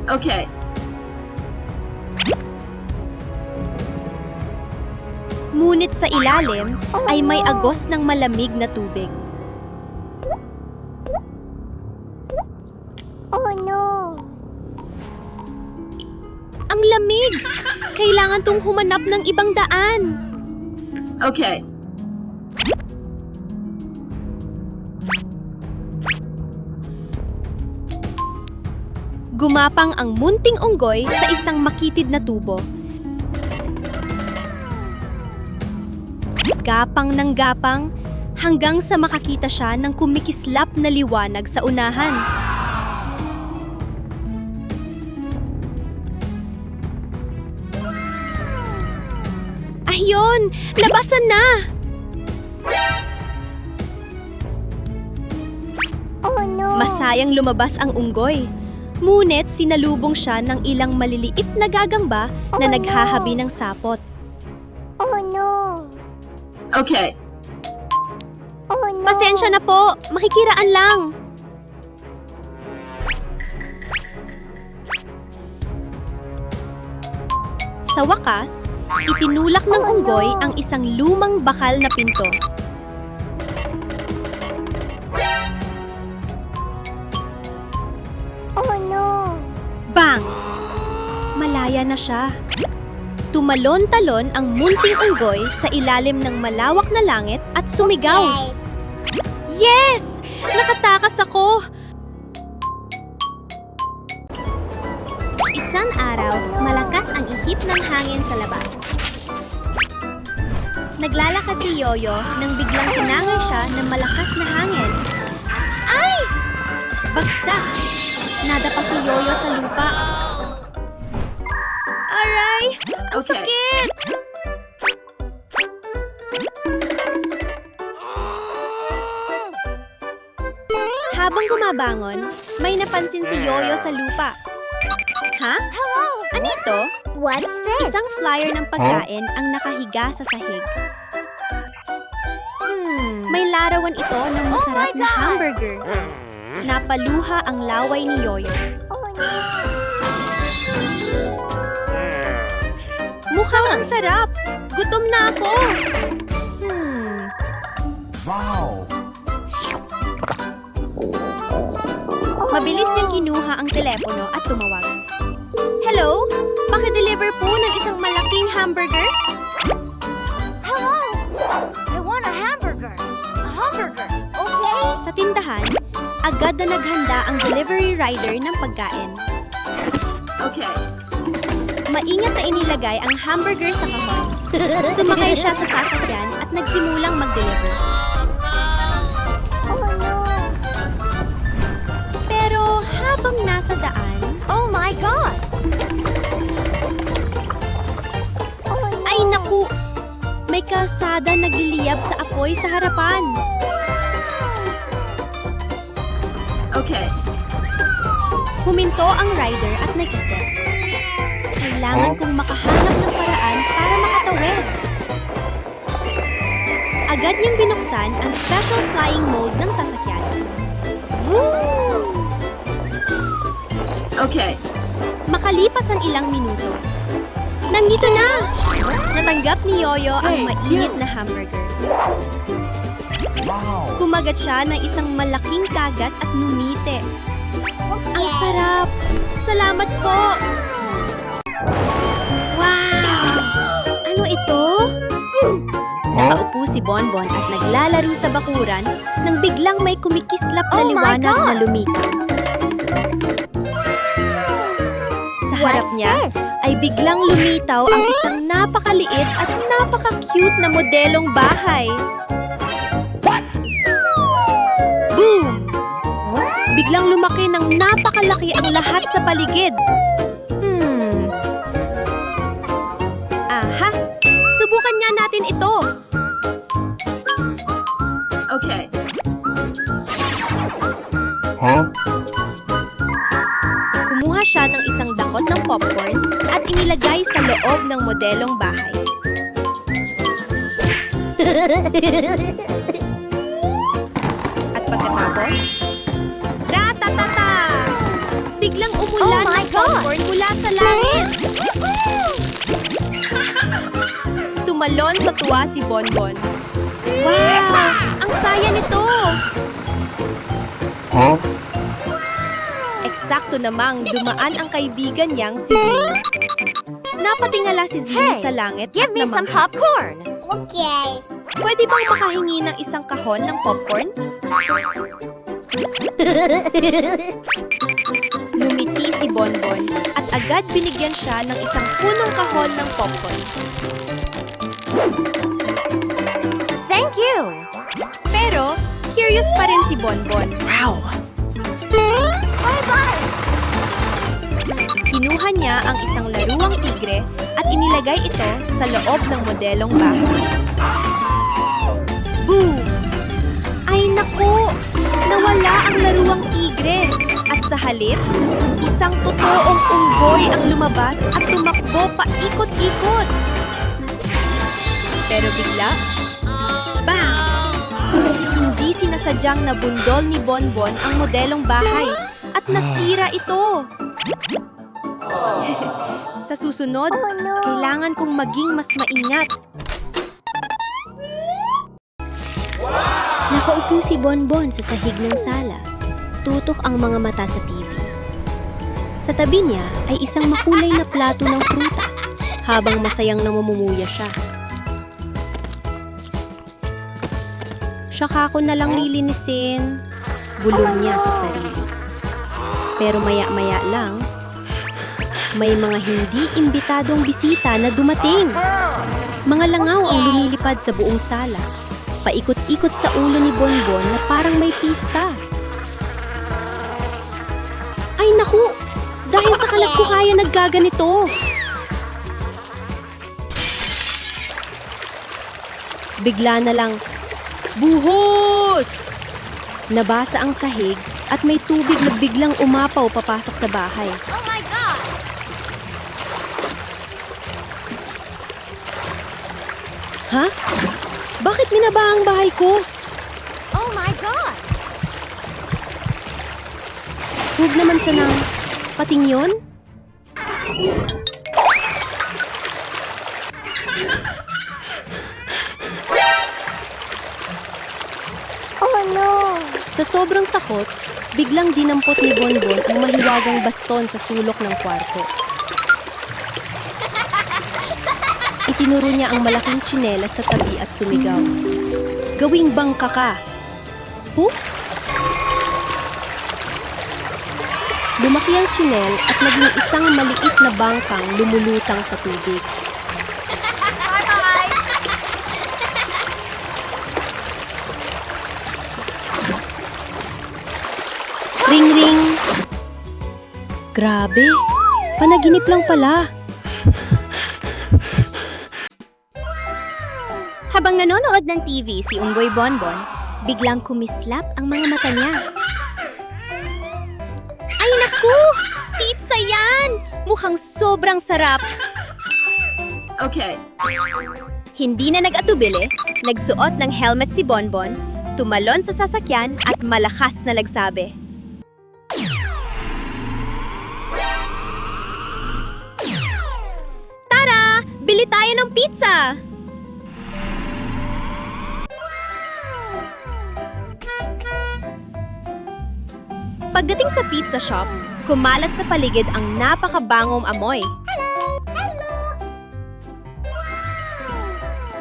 Okay. Ngunit sa ilalim ay may agos ng malamig na tubig. Oh no! Ang lamig! Kailangan tong humanap ng ibang daan. Okay. Gumapang ang munting unggoy sa isang makitid na tubo. Gapang ng gapang hanggang sa makakita siya ng kumikislap na liwanag sa unahan. Ayun! Labasan na! Oh no! Masayang lumabas ang unggoy. Ngunit sinalubong siya ng ilang maliliit na gagamba na naghahabi ng sapot. Oh no! Okay. Oh no! Pasensya na po, makikiraan lang. Sa wakas, itinulak ng unggoy ang isang lumang bakal na pinto. Oh no! Bang! Malaya na siya. Tumalon-talon ang munting unggoy sa ilalim ng malawak na langit at sumigaw. Okay. Yes! Nakatakas ako! Isang araw, malakas ang ihip ng hangin sa labas. Naglalakad si Yoyo nang biglang tinangay siya ng malakas na hangin. Ay! Bagsak! Nadapa si Yoyo sa lupa. Aray! Ang Okay. sakit! Habang gumabangon, may napansin si Yoyo sa lupa. Ha? Hello! Ano ito? What's this? Isang flyer ng pagkain ang nakahiga sa sahig. May larawan ito ng masarap na hamburger. Napaluha ang laway ni Yoyo. Oh no! Mukhang ang sarap! Gutom na ako! Wow. Mabilis niyang kinuha ang telepono at tumawag. Hello? Paki-deliver po ng isang malaking hamburger? Hello! I want a hamburger! A hamburger! Okay? Sa tindahan, agad na naghanda ang delivery rider ng pagkain. Okay. Maingat na inilagay ang hamburger sa kahon. Sumakay siya sa sasakyan at nagsimulang mag-deliver. Oh no! Pero habang nasa daan, Oh my God! Oh no! ay naku! May kalsada nagliliyab sa apoy sa harapan. Okay. Huminto ang rider at nag-isip. Kailangan kong makahanap ng paraan para makatawid. Agad niyang binuksan ang special flying mode ng sasakyan. Woo! Okay. Makalipas ang ilang minuto. Nandito na! Natanggap ni Yoyo ang mainit na hamburger. Kumagat siya ng isang malaking kagat at numite. Ang sarap! Salamat po! Wow! Ano ito? Nakaupo si si Bonbon at naglalaro sa bakuran nang biglang may kumikislap na Oh my liwanag God! na lumitaw. Sa harap What's niya this? ay biglang lumitaw ang isang napakaliit at napaka-cute na modelong bahay. Boom! Biglang lumaki ng napakalaki ang lahat sa paligid. Aha! Subukan nga natin ito. Okay. Huh? Kumuha siya ng isang dakot ng popcorn at inilagay sa loob ng modelong bahay. At pagkatapos, ratatata! Biglang umulan Oh my ng popcorn mula sa langit. Tumalon sa tuwa si Bonbon. Wow! Ang saya nito! Huh? Eksakto namang dumaan ang kaibigan niyang si Zini. Napatingala si Zini sa langit at namangha. popcorn! Okay. Pwede bang makahingi ng isang kahon ng popcorn? Lumiti si Bonbon at agad binigyan siya ng isang punong kahon ng popcorn. Thank you! Pero, curious pa rin si Bonbon. Bye-bye! Kinuha niya ang isang laruang tigre at inilagay ito sa loob ng modelong bahay. Boom! Ay naku! Nawala ang laruang tigre at sa halip, isang totoong unggoy ang lumabas at tumakbo paikot-ikot. Pero bigla, bang! Hindi sinasadyang nabundol ni Bonbon ang modelong bahay at nasira ito. Sa susunod, kailangan kong maging mas maingat. Nakaupo si Bonbon sa sahig ng sala. Tutok ang mga mata sa TV. Sa tabi niya ay isang makulay na plato ng prutas habang masayang namumumuya siya. Saka ko na lang lilinisin, bulong niya sa sarili. Pero maya-maya lang, may mga hindi imbitadong bisita na dumating. Mga langaw ang lumilipad sa buong sala. Paikot-ikot sa ulo ni Bonbon na parang may pista. Ay naku! Dahil sa kalat ko kaya naggaganito. Bigla na lang, buhos! Nabasa ang sahig at may tubig na biglang umapaw papasok sa bahay. Oh my God! Ha? Bakit minaba ang bahay ko? Oh my God! Huwag naman sanang pating yun? Oh no! Sa sobrang takot, biglang dinampot ni Bonbon ang mahiwagang baston sa sulok ng kwarto. Itinuro niya ang malaking tsinelas sa tabi at sumigaw. Gawing bangka ka! Poof! Lumaki ang tsinel at naging isang maliit na bangkang lumulutang sa tubig. Ring-ring! Grabe! Panaginip lang pala! Habang nanonood ng TV si Unggoy Bonbon, biglang kumislap ang mga mata niya. Ay naku! Pizza yan! Mukhang sobrang sarap! Okay. Hindi na nag-atubili, nagsuot ng helmet si Bonbon, tumalon sa sasakyan at malakas na nagsabi. Tara! Bili tayo ng pizza! Pagdating sa pizza shop, kumalat sa paligid ang napakabangong amoy.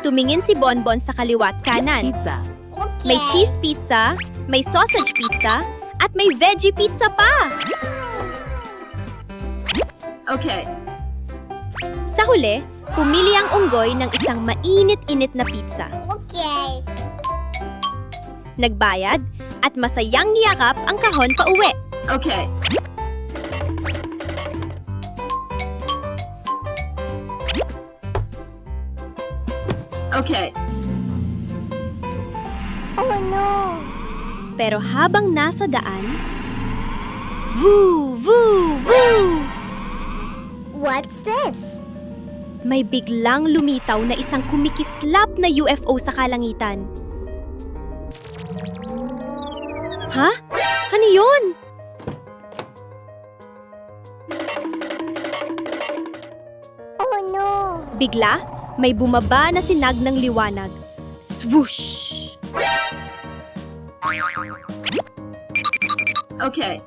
Tumingin si Bonbon sa kaliwat kanan. Pizza. Okay. May cheese pizza, may sausage pizza, at may veggie pizza pa! Okay. Sa huli, pumili ang unggoy ng isang mainit-init na pizza. Okay. Nagbayad at masayang niyakap ang kahon pa uwi. Okay. Okay. Oh no. Pero habang nasa daan, voo, voo, voo! What's this? May biglang lumitaw na isang kumikislap na UFO sa kalangitan. Ha? Ano yun? Oh no. Bigla, may bumaba na sinag ng liwanag. Swoosh! Okay.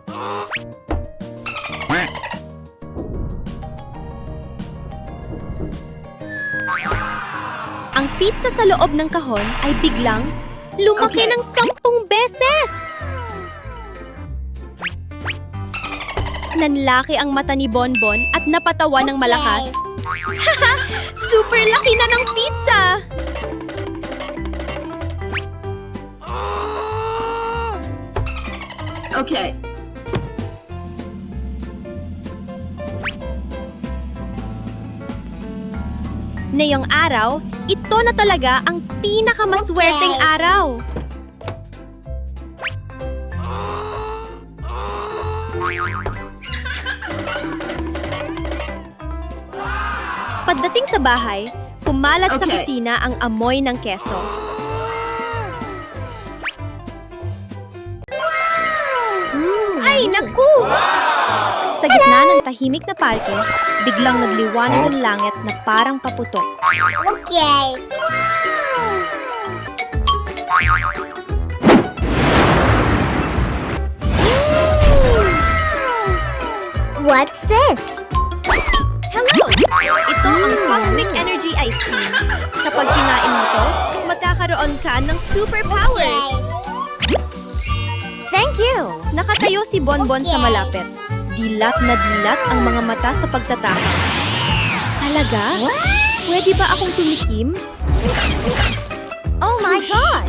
Ang pizza sa loob ng kahon ay biglang lumaki Okay. ng 10 beses! Nanlaki ang mata ni Bonbon at napatawa ng malakas. Haha! Super laki na ng pizza! Okay. Ngayong araw, ito na talaga ang pinakamaswerteng Okay. araw. Pagdating sa bahay, kumalat sa Okay. kusina ang amoy ng keso. Ay, naku! Sa gitna ng tahimik na parke, biglang nagliwanag ang langit na parang paputok. Okay. What's this? Hello! Ito ang Cosmic Energy Ice Cream. Kapag kinain mo to, magkakaroon ka ng superpowers. Thank you! Nakatayo si Bonbon sa Okay. malapit. Dilat na dilat ang mga mata sa pagtataka. Talaga? Pwede ba akong tumikim? Oh my God!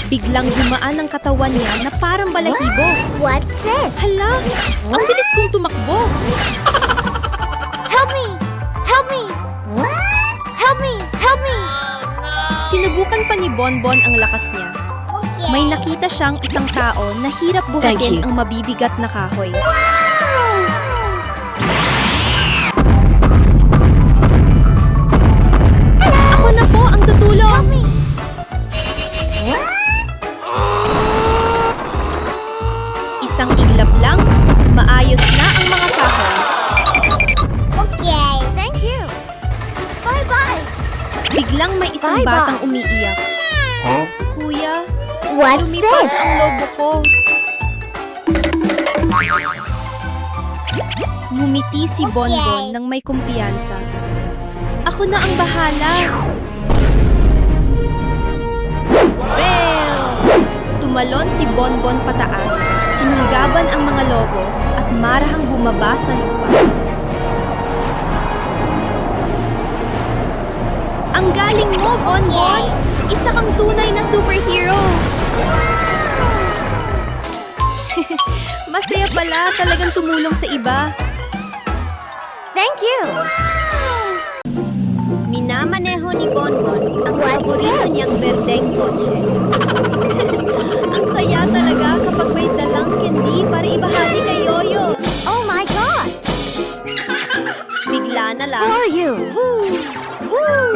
Biglang dumaan ang katawan niya na parang balahibo. What's this? Hala! Ang bilis kong tumakbo! Help me! Help me! Help me! Help me! Sinubukan pa ni Bonbon ang lakas niya. Okay. May nakita siyang isang tao na hirap Thank buhatin you. ang mabibigat na kahoy. Ako na po ang tutulong! Isang iglap lang, maayos na ang mga kahoy. Okay. Thank you! Bye-bye! Biglang may isang Bye-bye. batang umiiyak. Kuya, What's lumipad this? ang lobo ko. Ngumiti si Bonbon nang may kumpiyansa. Ako na ang bahala. Fail! Tumalon si Bonbon pataas, sinunggaban ang mga lobo at marahang bumaba sa lupa. Ang galing mo, Bonbon! Isa kang tunay na superhero! Masaya pala talagang tumulong sa iba. Thank you! Minamaneho ni Bonbon ang What's paborito this? niyang berdeng kotse. Ang saya talaga kapag may dalang candy para ibahagi kay Yoyo. Oh my God! Bigla na lang, Who are you? Woo! Woo!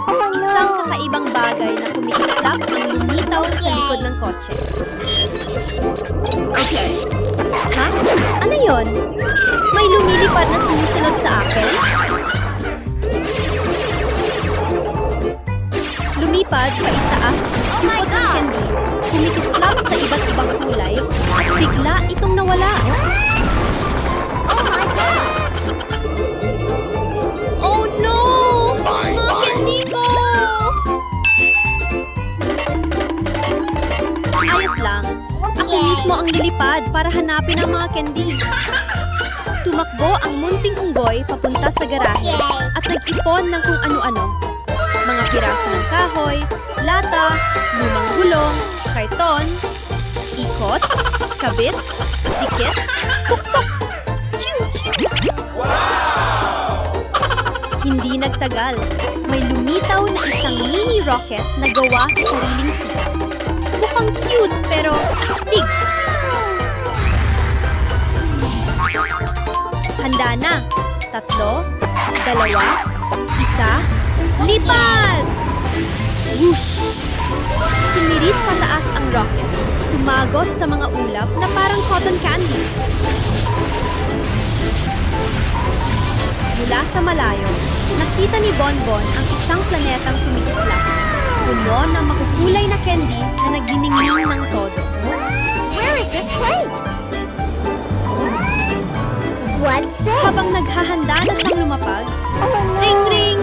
Oh Isang no. kakaibang bagay na kumikislap ang lumitaw sa likod ng kotse. Okay. Ha? Ano yon? May lumilipad na sumusunod sa akin? Lumipad paitaas ang supot ng candy, kumikislap sa iba't ibang kulay, at bigla itong nawala. Oh my God! Oh no! Mga candy ko! mismo ang lilipad para hanapin ang mga candy. Tumakbo ang munting unggoy papunta sa garahe at nag-ipon ng kung ano-ano. Mga piraso ng kahoy, lata, lumang gulong, karton, ikot, kabit, dikit, pukpok, chiu-chiu. Hindi nagtagal, may lumitaw na isang mini rocket na gawa sa sariling sikat. Mukhang cute pero astig. Handa na. 3, 2, 1, lipad! Whoosh! Sumirit pataas ang rocket. Tumagos sa mga ulap na parang cotton candy. Mula sa malayo, nakita ni Bonbon ang isang planetang kumikislap. Puno ng makukulay na candy na nagdiningning ng todo. Where is this plate? What's this? Habang naghahanda na siyang lumapag, ring ring!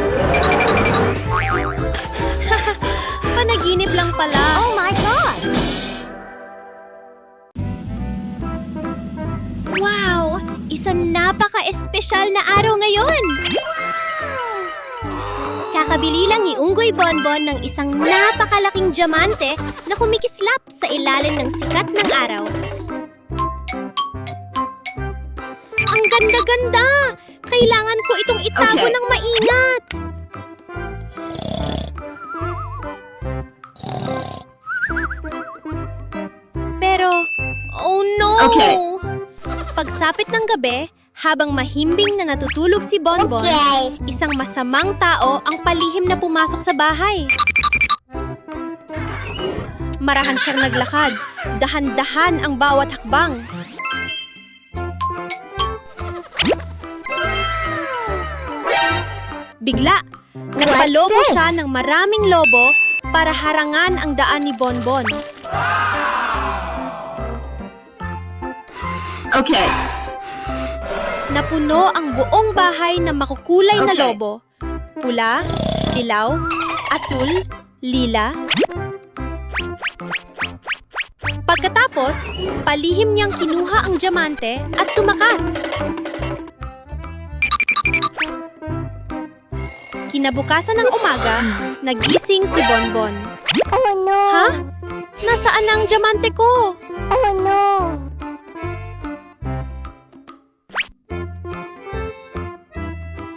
Panaginip lang pala. Oh my God! Wow! Isang napaka-espesyal na araw ngayon! Kakabili lang ni Unggoy Bonbon ng isang napakalaking diamante na kumikislap sa ilalim ng sikat ng araw. Ang ganda-ganda! Kailangan ko itong itago Okay. ng maingat! Pero, oh no! Okay. Pagsapit ng gabi, habang mahimbing na natutulog si Bonbon, Okay. isang masamang tao ang palihim na pumasok sa bahay. Marahan siyang naglakad, dahan-dahan ang bawat hakbang. Bigla, nagpalobo What's this? siya ng maraming lobo para harangan ang daan ni Bonbon. Okay. Napuno ang buong bahay ng makukulay na Okay. lobo. Pula, dilaw, asul, lila. Pagkatapos, palihim niyang kinuha ang diamante at tumakas. Kinabukasan ng umaga, nagising si Bonbon. Oh no! Ha? Nasaan na ang diamante ko? Oh no!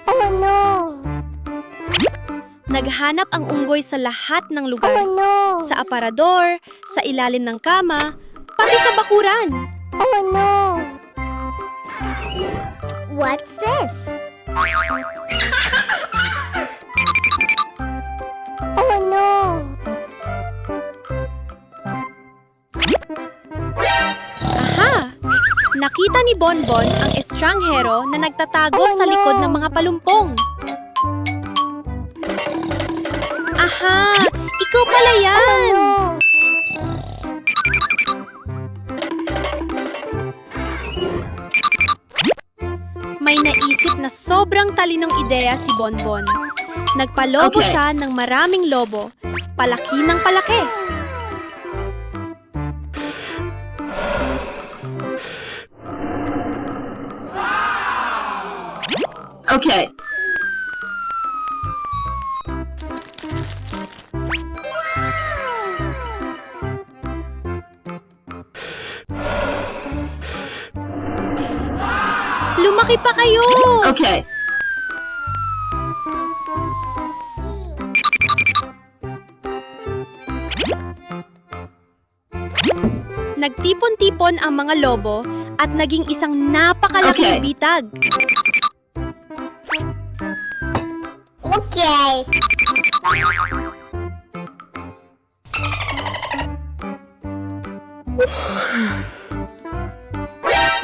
Oh no! Naghanap ang unggoy sa lahat ng lugar. Oh no! Sa aparador, sa ilalim ng kama, pati sa bakuran. Oh no! What's this? Oh no! Aha! Nakita ni Bonbon ang estranghero na nagtatago sa likod ng mga palumpong. Aha! Ikaw pala yan! May naisip na sobrang talinong ideya si Bonbon. Nagpalobo Okay. siya ng maraming lobo, palaki ng palaki. Okay. Lumaki pa kayo! Okay. Nagtipon-tipon ang mga lobo at naging isang napakalaking Okay. bitag. Okay.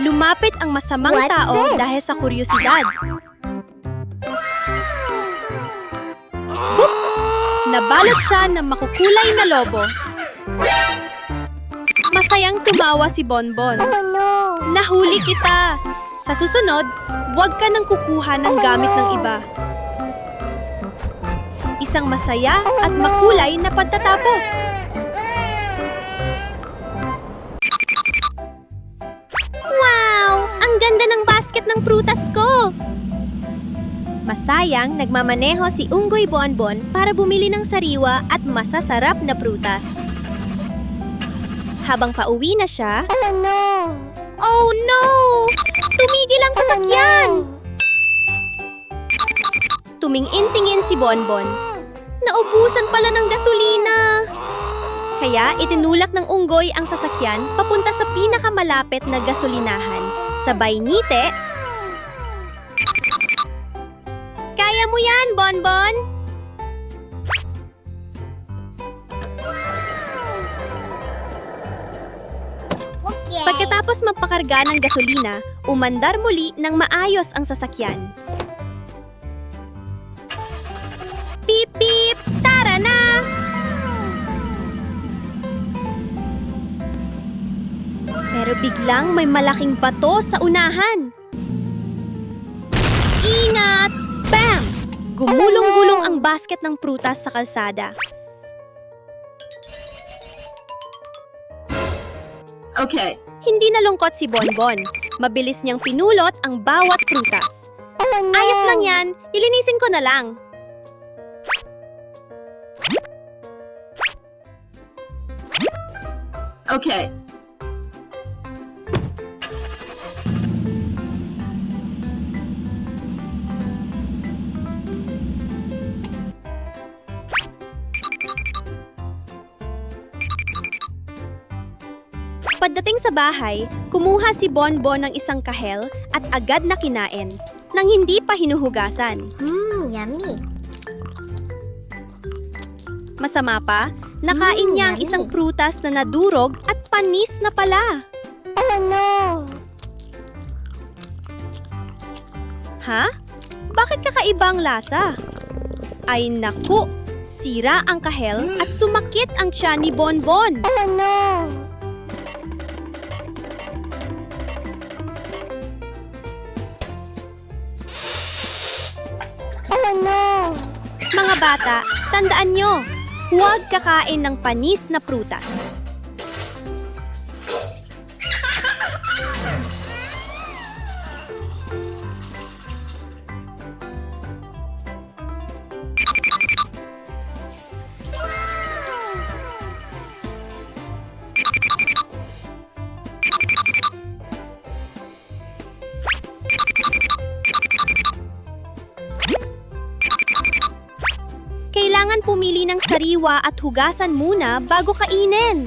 Lumapit ang masamang What's tao this? dahil sa kuryosidad. Boop! Nabalot siya ng makukulay na lobo. Masayang tumawa si Bonbon. Oh no! Nahuli kita! Sa susunod, huwag ka nang kukuha ng gamit ng iba. Isang masaya at makulay na pagtatapos. prutas ko! Masayang nagmamaneho si Unggoy Bonbon para bumili ng sariwa at masasarap na prutas. Habang pauwi na siya, Oh no! oh no! Tumigil ang sasakyan! Tumingin-tingin si Bonbon. Naubusan pala ng gasolina! Kaya itinulak ng unggoy ang sasakyan papunta sa pinakamalapit na gasolinahan. Sabay ngite, "Kaya mo yan, Bonbon!" Okay. Pagkatapos magpakarga ng gasolina, umandar muli ng maayos ang sasakyan. Pip pip! Tara na! Pero biglang may malaking bato sa unahan. Ingat! Bam! Gumulong-gulong ang basket ng prutas sa kalsada. Okay. Hindi nalungkot si Bonbon. Mabilis niyang pinulot ang bawat prutas. Oh no! Ayos lang yan. Ilinisin ko na lang. Okay. Pagdating sa bahay, kumuha si Bonbon ng isang kahel at agad na kinain nang hindi pa hinuhugasan. Yummy. Masama pa, nakain niya ang yummy. isang prutas na nadurog at panis na pala. Oh no! Ha? Bakit kakaiba ang lasa? Ay naku! Sira ang kahel at sumakit ang tiyan ni Bonbon. Oh no! Oh no! Mga bata, tandaan nyo, huwag kakain ng panis na prutas. Kailangan pumili ng sariwa at hugasan muna bago kainin.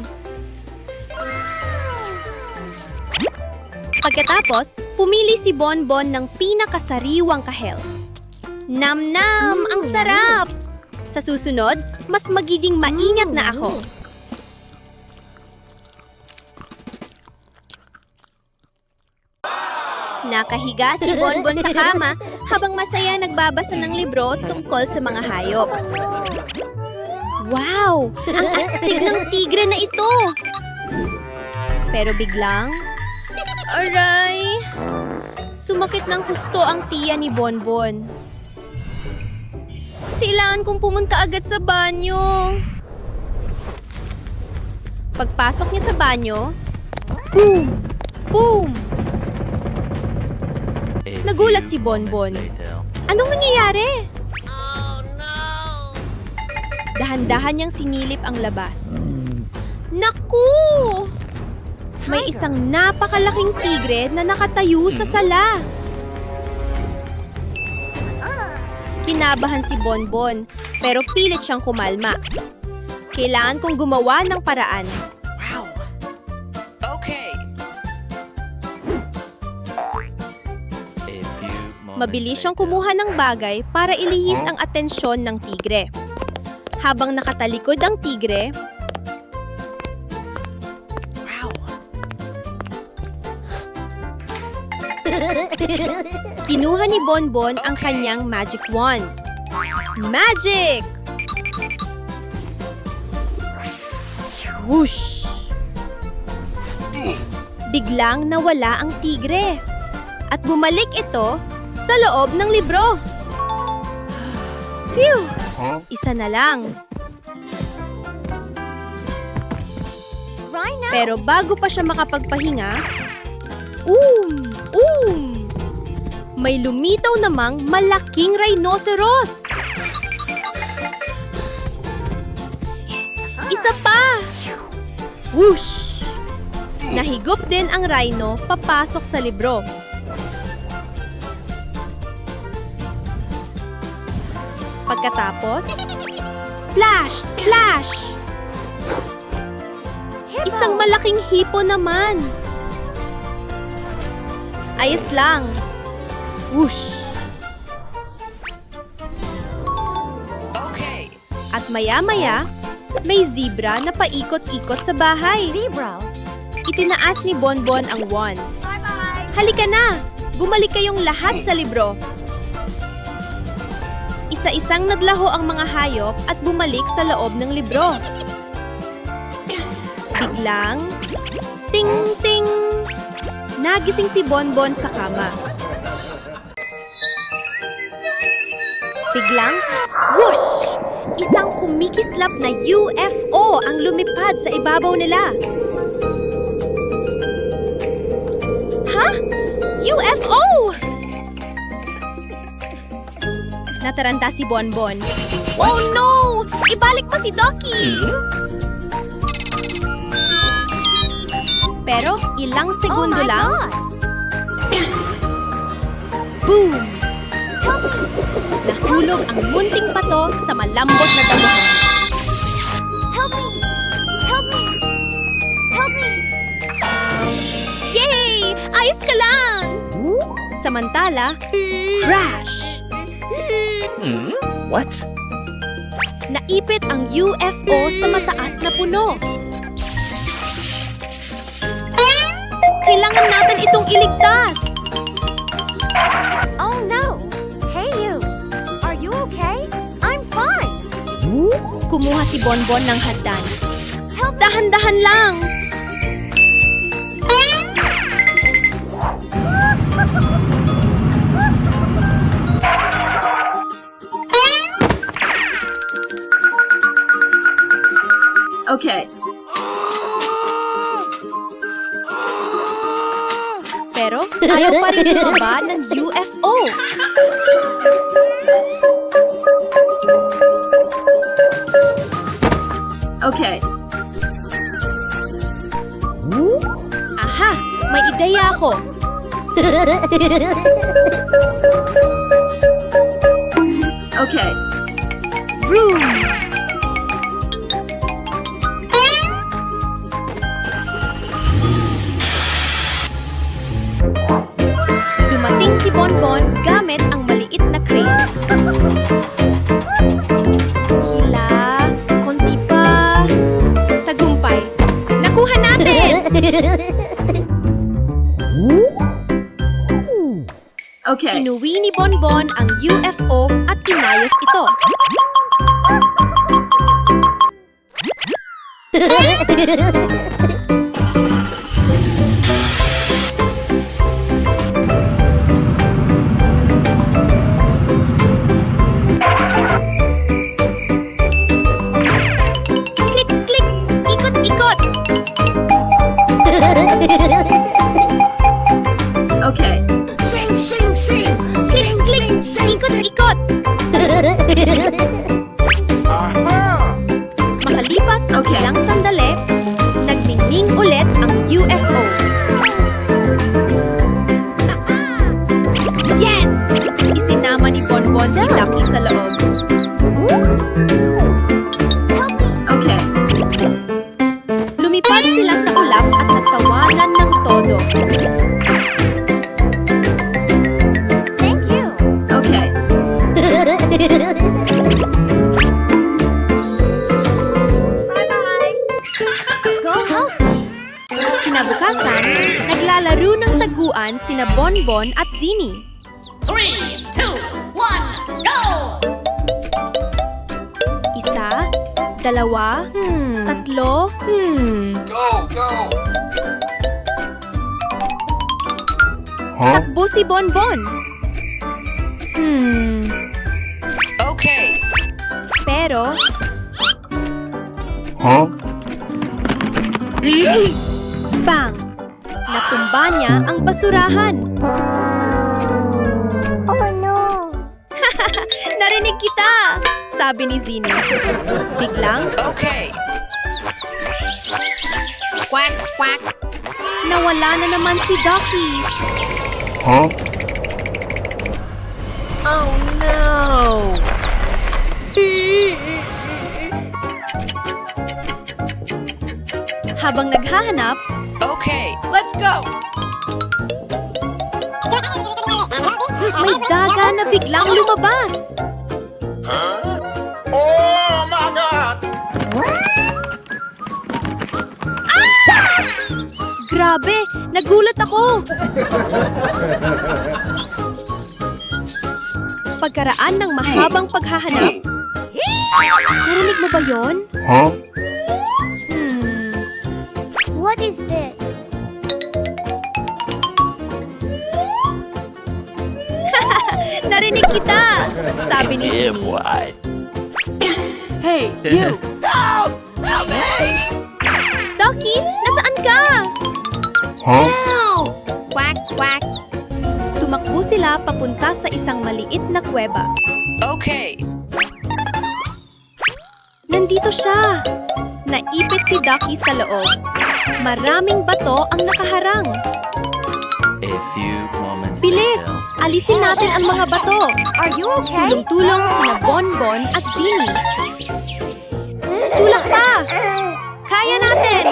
Pagkatapos, pumili si Bonbon ng pinakasariwang kahel. Nam-nam! Ang sarap! Sa susunod, mas magiging maingat na ako. Nakahiga si Bonbon sa kama habang masaya nagbabasa ng libro tungkol sa mga hayop. Wow! Ang astig ng tigre na ito! Pero biglang, aray! Sumakit ng husto ang tiya ni Bonbon. Kailangan kong pumunta agad sa banyo. Pagpasok niya sa banyo, boom! Boom! A Nagulat few si Bonbon. moments later. Anong nangyayari? Dahan-dahan niyang sinilip ang labas. Naku! May isang napakalaking tigre na nakatayo sa sala. Kinabahan si Bonbon, pero pilit siyang kumalma. Kailangan kong gumawa ng paraan. A few moments Mabilis siyang later. kumuha ng bagay para ilihis ang atensyon ng tigre. Habang nakatalikod ang tigre, kinuha ni Bonbon ang kanyang magic wand. Magic! Whoosh! Biglang nawala ang tigre at bumalik ito sa loob ng libro. Phew! Isa na lang. Pero bago pa siya makapagpahinga, May lumitaw namang malaking rhinoceros! Isa pa! Whoosh! Nahigop din ang rhino papasok sa libro. Pagkatapos, splash! Splash! Isang malaking hipo naman. Ayos lang. Whoosh! At maya-maya, may zebra na paikot-ikot sa bahay. Zebra. Itinaas ni Bonbon ang wand. Halika na! Bumalik kayong lahat sa libro. Isa-isang nadlaho ang mga hayop at bumalik sa loob ng libro. Biglang, ting-ting! Nagising si Bonbon sa kama. Biglang, whoosh! Isang kumikislap na UFO ang lumipad sa ibabaw nila. Ha? UFO! Nataranta si Bonbon. Oh no! Ibalik pa si Doki! Pero ilang segundo lang. Boom! Nahulog ang munting pato sa malambot na damuhan. Help me! Help me! Help me! Yay! Ayos ka lang! Samantala, crash! What? Naipit ang UFO sa mataas na puno. Kailangan natin itong iligtas! Oh no! Hey you! Are you okay? I'm fine! Kumuha si Bonbon ng hagdan. Dahan-dahan lang! Okay. Pero ayaw pa rin tumaba ng UFO. Okay. Aha! May ideya ako. Okay. Vroom! Dumating si Bonbon gamit ang maliit na crane. Hila, konti pa. Tagumpay. Nakuha natin! Okay. Inuwi ni Bonbon ang UFO at inayos ito. Klik-klik! Ikot-ikot! Okay. Klik-klik! Ikot-ikot! Makalipas ang Okay. ilang sandali, nagmingning ulit ang UFO. Yes! Isinama ni Bonbon si Ducky sa loob. Okay. Lumipad sila sa ulap at nagtawanan ng todo. Thank you! Okay. Go help! Kinabukasan, naglalaro ng taguan sina Bonbon at Zini. 3, 2, 1, go! Isa, dalawa, tatlo, Go, go! takbo si Bonbon. Okay. Pero, bang! Natumba niya ang basurahan. kita! Sabi ni Zini. Biglang, Okay. quack, quack. Nawala na naman si Ducky. Huh? Oh no! Habang naghahanap, Okay. Let's go. may daga na biglang lumabas. Oh my God! Grabe! Nagulat ako! Pagkaraan ng mahabang paghahanap, narinig mo ba yon? Huh? What is this? Narinig kita! Sabi ni Yeah, Zini. boy. Hey, you. Ducky, nasaan ka? Huh? Quack, quack. Tumakbo sila papunta sa isang maliit na kuweba. Okay. Nandito siya! Naipit si Ducky sa loob. Maraming bato ang nakaharang. A few moments Bilis! later. Alisin natin ang mga bato. Are you okay? Tulong-tulong sina Bonbon at Zini. Tulak pa! Kaya natin!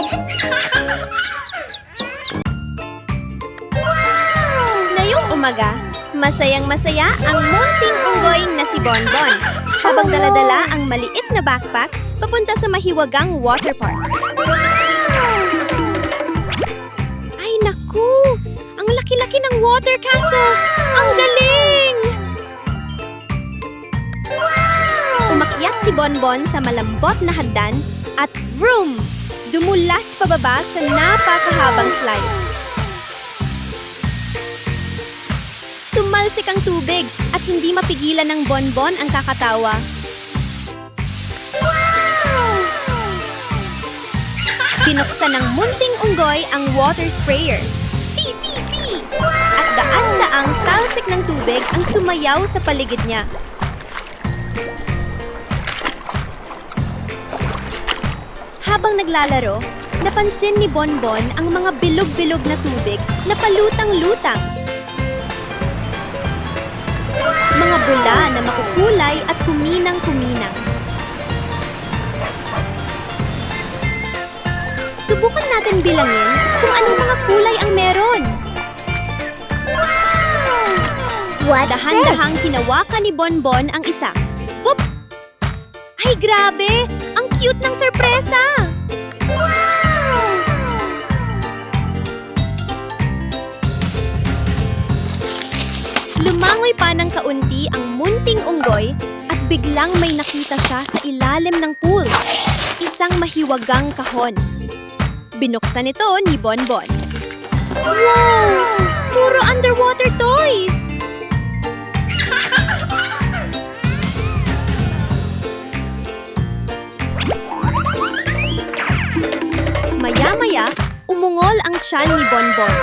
Ngayong umaga, masayang-masaya ang munting unggoy na si Bonbon habang daladala ang maliit na backpack papunta sa mahiwagang water park. Ay naku! Ang laki-laki ng water castle! Ang galing! Umakyat si Bonbon sa malambot na hagdan at vroom! Dumulas pababa sa napakahabang slide. Tumalsik ang tubig at hindi mapigilan ng Bonbon ang kakatawa. Binuksan ng munting unggoy ang water sprayer. Fi, fi, fi! At daan-daang talsik ng tubig ang sumayaw sa paligid niya. Habang naglalaro, napansin ni Bonbon ang mga bilog-bilog na tubig na palutang-lutang. Mga bula na makukulay at kuminang-kuminang. Subukan natin bilangin kung anong mga kulay ang meron. What's Dahan-dahang hinawakan ni Bonbon ang isa. Boop! Ay, grabe! Ang cute ng sorpresa! Lumangoy pa ng kaunti ang munting unggoy at biglang may nakita siya sa ilalim ng pool. Isang mahiwagang kahon. Binuksan ito ni Bonbon. Wow! Puro underwater toys! Maya-maya, umungol ang tiyan ni Bonbon.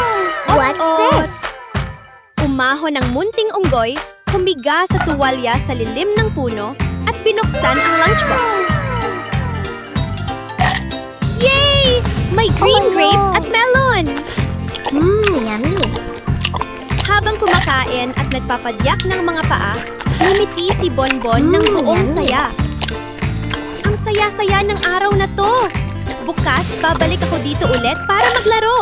What's this? Umahon ng munting unggoy, humiga sa tuwalya sa lilim ng puno at binuksan ang lunchbox. Yay! May green grapes at melon! Yummy. Habang kumakain at nagpapadyak ng mga paa, ngumiti si Bonbon ng buong yummy. saya. Ang saya-saya ng araw na to! Bukas, babalik ako dito ulit para maglaro.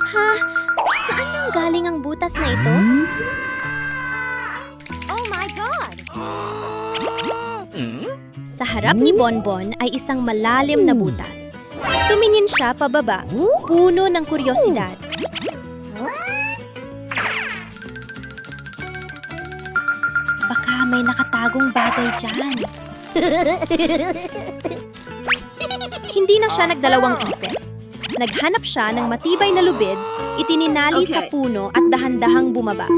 Ha? Saan nang galing ang butas na ito? Oh my God! Sa harap ni Bonbon ay isang malalim na butas. Tumingin siya pababa, puno ng kuryosidad. Baka may nakatagong bagay dyan. Hindi na siya nagdalawang isip. Naghanap siya ng matibay na lubid, itininali sa Okay. puno at dahan-dahang bumaba.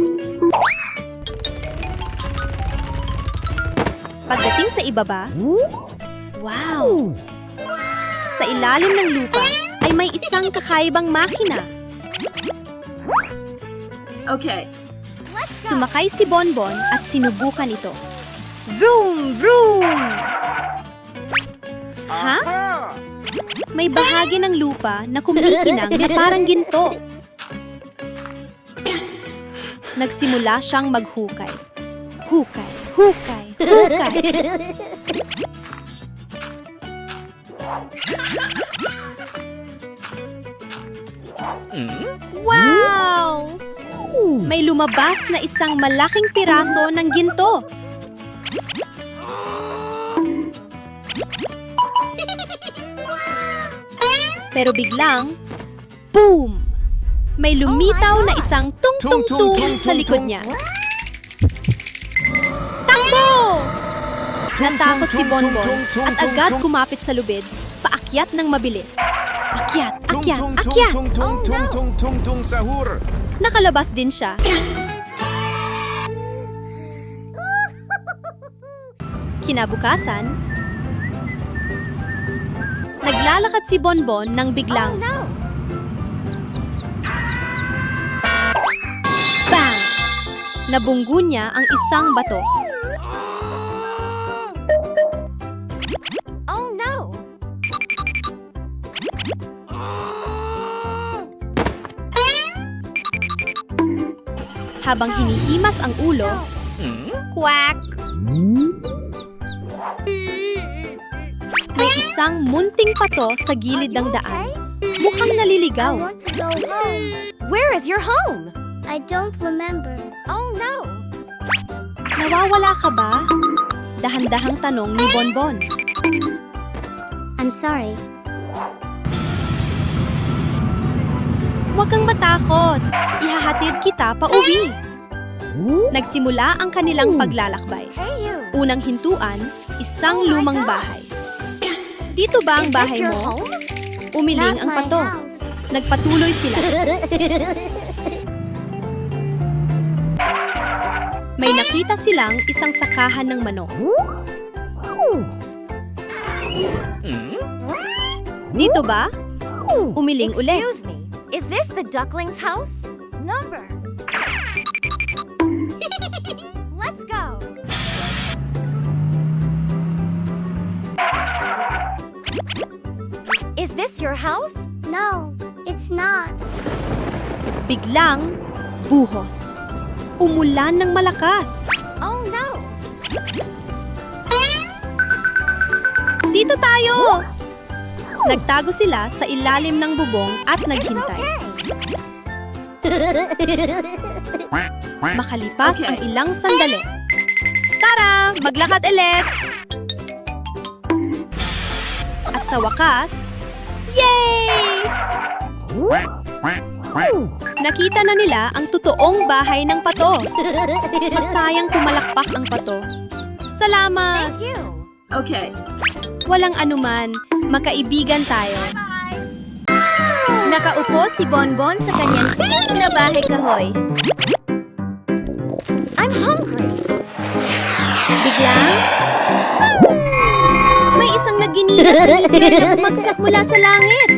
Pagdating sa ibaba, wow! Sa ilalim ng lupa ay may isang kakaibang makina. Okay. Sumakay si Bonbon at sinubukan ito. Vroom! Vroom! Ha? May bahagi ng lupa na kumikinang na parang ginto. Nagsimula siyang maghukay. Hukay, hukay, hukay. Wow! May lumabas na isang malaking piraso ng ginto. Pero biglang, boom! May lumitaw na isang tung-tung-tung sa likod niya. Takbo! Natakot si Bonbon at agad kumapit sa lubid, paakyat ng mabilis. Akyat, akyat, akyat! tung sahur. Nakalabas din siya. Kinabukasan, naglalakad si Bonbon nang biglang bang! Nabunggo niya ang isang bato. Oh no! Habang hinihimas ang ulo, quack! May isang munting pato sa gilid ng daan. Mukhang naliligaw. want to go home. Where is your home? I don't remember. Oh no! Nawawala ka ba? Dahan-dahang tanong ni Bonbon. I'm sorry. Huwag kang matakot. Ihahatid kita pa uwi. Nagsimula ang kanilang paglalakbay. Hey you! Unang hintuan, isang lumang bahay. Dito ba ang Is this bahay your mo? home? Umiling Not ang my pato. house. Nagpatuloy sila. May nakita silang isang sakahan ng manok. Dito ba? Umiling ulit. Excuse me, is this the duckling's house? Number. Let's go. Is this your house? No, it's not. Biglang, buhos. Umulan ng malakas. Oh no! Dito tayo! Nagtago sila sa ilalim ng bubong at naghintay. Makalipas ang ilang sandali. Tara! Maglakad ulit! At sa wakas, yay! Nakita na nila ang totoong bahay ng pato. Masayang pumalakpak ang pato. Salamat! Thank you. Okay. Walang anuman, magkaibigan tayo. Nakaupo si Bonbon sa kanyang tinig na bahay kahoy. I'm hungry. Biglang, may isang naginilas na meteor na bumagsak mula sa langit.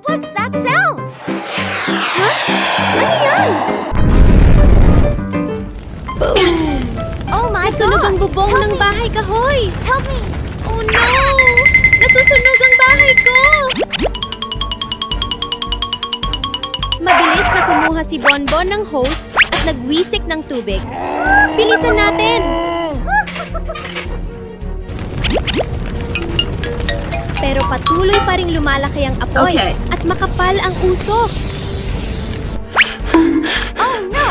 What's that sound? Ano yan? Boom! Oh my Nasunog ang god! bubong ng bahay kahoy. Help me! Oh no! Nasusunog ang bahay ko! Mabilis na kumuha si Bonbon ng hose at nagwisik ng tubig. Bilisan natin! Pero patuloy pa ring lumalaki ang apoy Okay. at makapal ang usok. Oh no!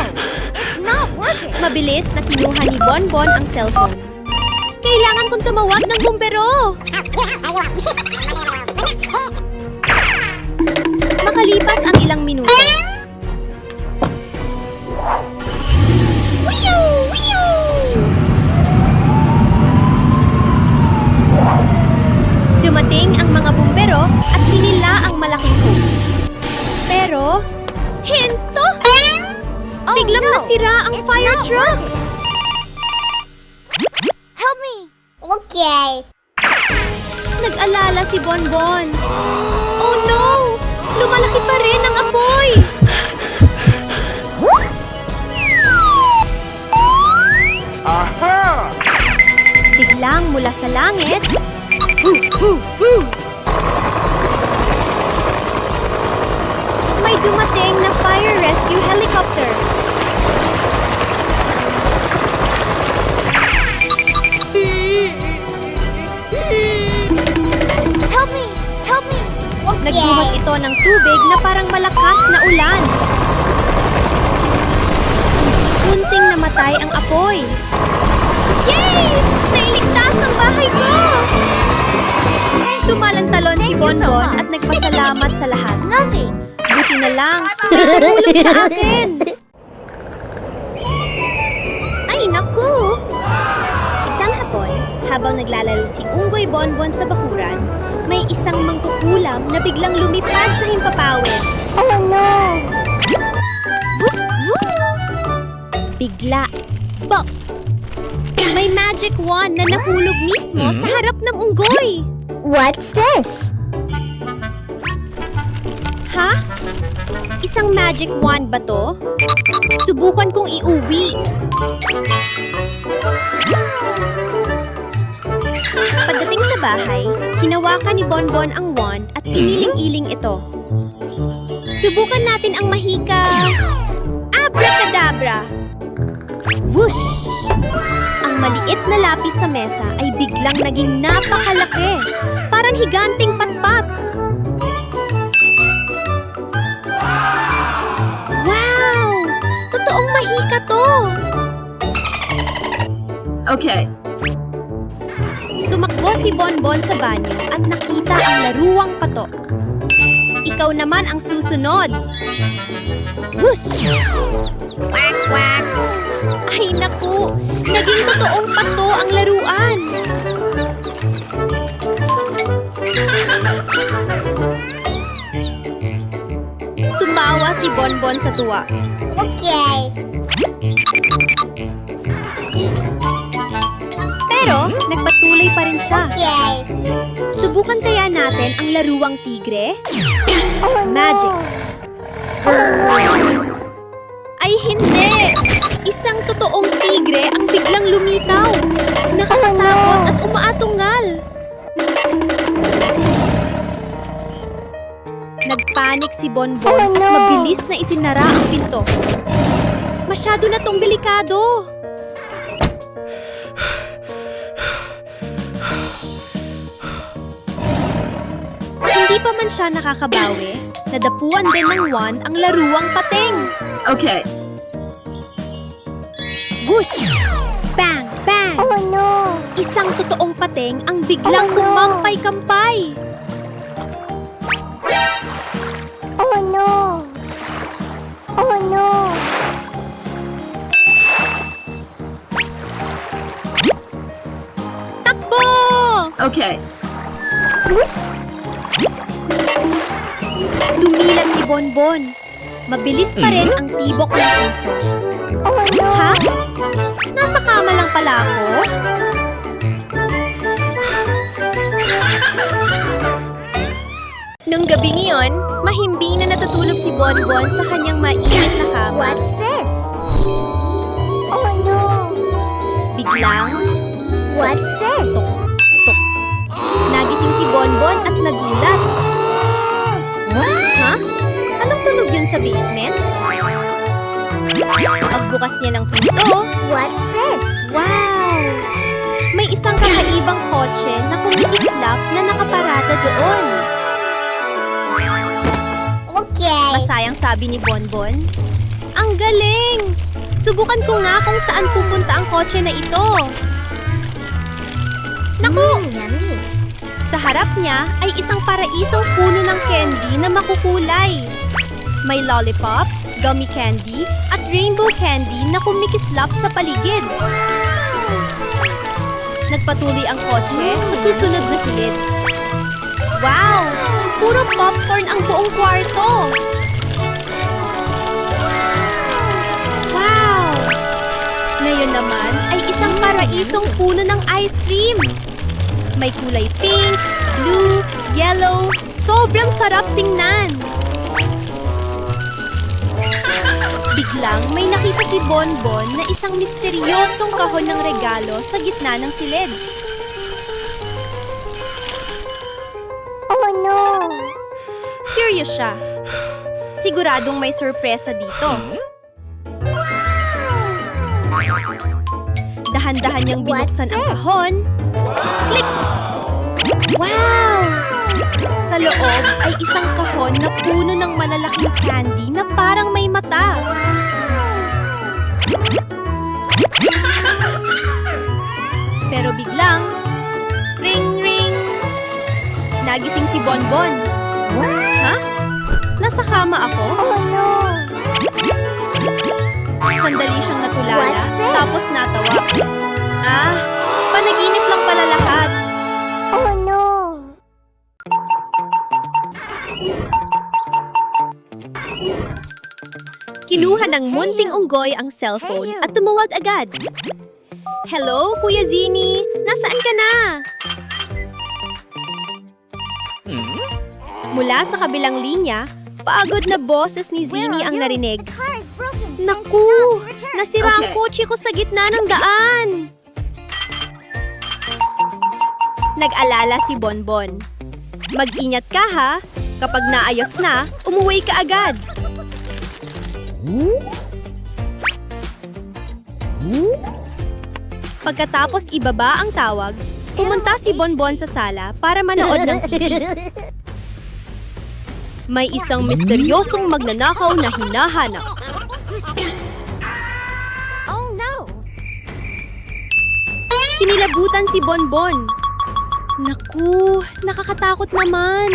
It's not working! Mabilis na kinuha ni Bonbon ang cellphone. Kailangan kong tumawag ng bumbero! Makalipas ang ilang minuto. Wiyo! Wiyo! Dumating ang mga bumbero at hinila ang malaking hose. Pero, hinto! Oh, Biglang no. nasira ang It's fire not truck! Help me! Okay. Nag-alala si Bonbon. Oh no! Lumalaki pa rin ang apoy! mula sa langit. Foo, foo, foo! May dumating na fire rescue helicopter. Help me! Help me! Nagbuhos ito ng tubig na parang malakas na ulan. Kunting namatay ang apoy. Yay! Nailigtas ang bahay ko! Tumalang-talon si Bonbon at nagpasalamat sa lahat. Nothing! Buti na lang, may tumulong sa akin. Ay, naku! Isang hapon, habang naglalaro si Unggoy Bonbon sa bakuran, may isang mangkukulam na biglang lumipad sa himpapawid. Oh no! Vup, vup! Bigla, bok! May magic wand na nahulog mismo sa harap ng unggoy. What's this? Ha? Isang magic wand ba to? Subukan kong iuwi. Pagdating sa bahay, hinawakan ni Bonbon ang wand at iniling-iling ito. Subukan natin ang mahika. Abracadabra! Whoosh! Ang maliit na lapis sa mesa ay biglang naging napakalaki. Parang higanting patpat. Wow! Totoong mahika to! Okay. Tumakbo si Bonbon sa banyo at nakita ang laruwang pato. Ikaw naman ang susunod. Whoosh! Quack, quack! Ay naku! Naging totoong pato ang laruan! Tumawa si Bonbon sa tuwa. Okay. Pero, nagpatuloy pa rin siya. Okay. Subukan kaya natin ang laruwang tigre? Magic. Ay hindi! Isang totoong tigre ang biglang lumitaw. Nakakatakot at umaatungal. Nagpanik si Bonbon at mabilis na isinara ang pinto. Masyado na tong delikado. Hindi pa man siya nakakabawi, nadapuan din ng wand ang laruwang pating. Okay. Whoosh! Bang! Bang! Oh no! Isang totoong pating ang biglang kumampay-kampay. Oh no! Oh no! Takbo! Okay. Dumilat si Bonbon. Mabilis pa rin ang tibok ng puso. Oh no! Ha? Nasa kama lang pala ako? Nung gabi niyon, mahimbing na natutulog si Bonbon sa kanyang mainit na kama. What's this? Oh no! Biglang, What's this? nagising si Bonbon at nagulat. Ha? Anong tunog yun sa basement? Pagbukas niya ng pinto, What's this? wow! May isang kakaibang kotse na kumikislap na nakaparada doon. Okay. Masayang sabi ni Bonbon. Ang galing! Subukan ko nga kung saan pupunta ang kotse na ito. Naku! Yummy. Sa harap niya ay isang paraisong puno ng candy na makukulay. May lollipop, gummy candy, at rainbow candy na kumikislap sa paligid. Nagpatuloy ang kotse sa susunod na silid. Wow! Puro popcorn ang buong kwarto! Wow! Ngayon naman ay isang paraisong puno ng ice cream. May kulay pink, blue, yellow. Sobrang sarap tingnan. Biglang may nakita si Bonbon na isang misteryosong kahon ng regalo sa gitna ng silid. Curious siya. Siguradong may sorpresa dito. Dahan-dahan niyang binuksan ang kahon. Click! Wow! Sa loob ay isang kahon na puno ng malalaking candy na parang may mata. Pero biglang, ring ring! Nagising si Bonbon. Ha? Nasa kama ako? Oh no! Sandali siyang natulala, What's this? tapos natawa. Ah, panaginip lang pala lahat. Oh no! Kinuha ng munting unggoy ang cellphone at tumawag agad. Hello, Kuya Zini! Nasaan ka na? Mula sa kabilang linya, pagod na boses ni Zini ang narinig. The car is broken. Naku! Return. Nasira ang Okay. kotse ko sa gitna ng daan! Nag-alala si Bonbon. Mag-ingat ka ha! Kapag naayos na, umuwi ka agad! Pagkatapos ibaba ang tawag, pumunta si Bonbon sa sala para manood ng TV. May isang misteryosong magnanakaw na hinahanap. Oh no! Kinilabutan si Bonbon. Naku, nakakatakot naman.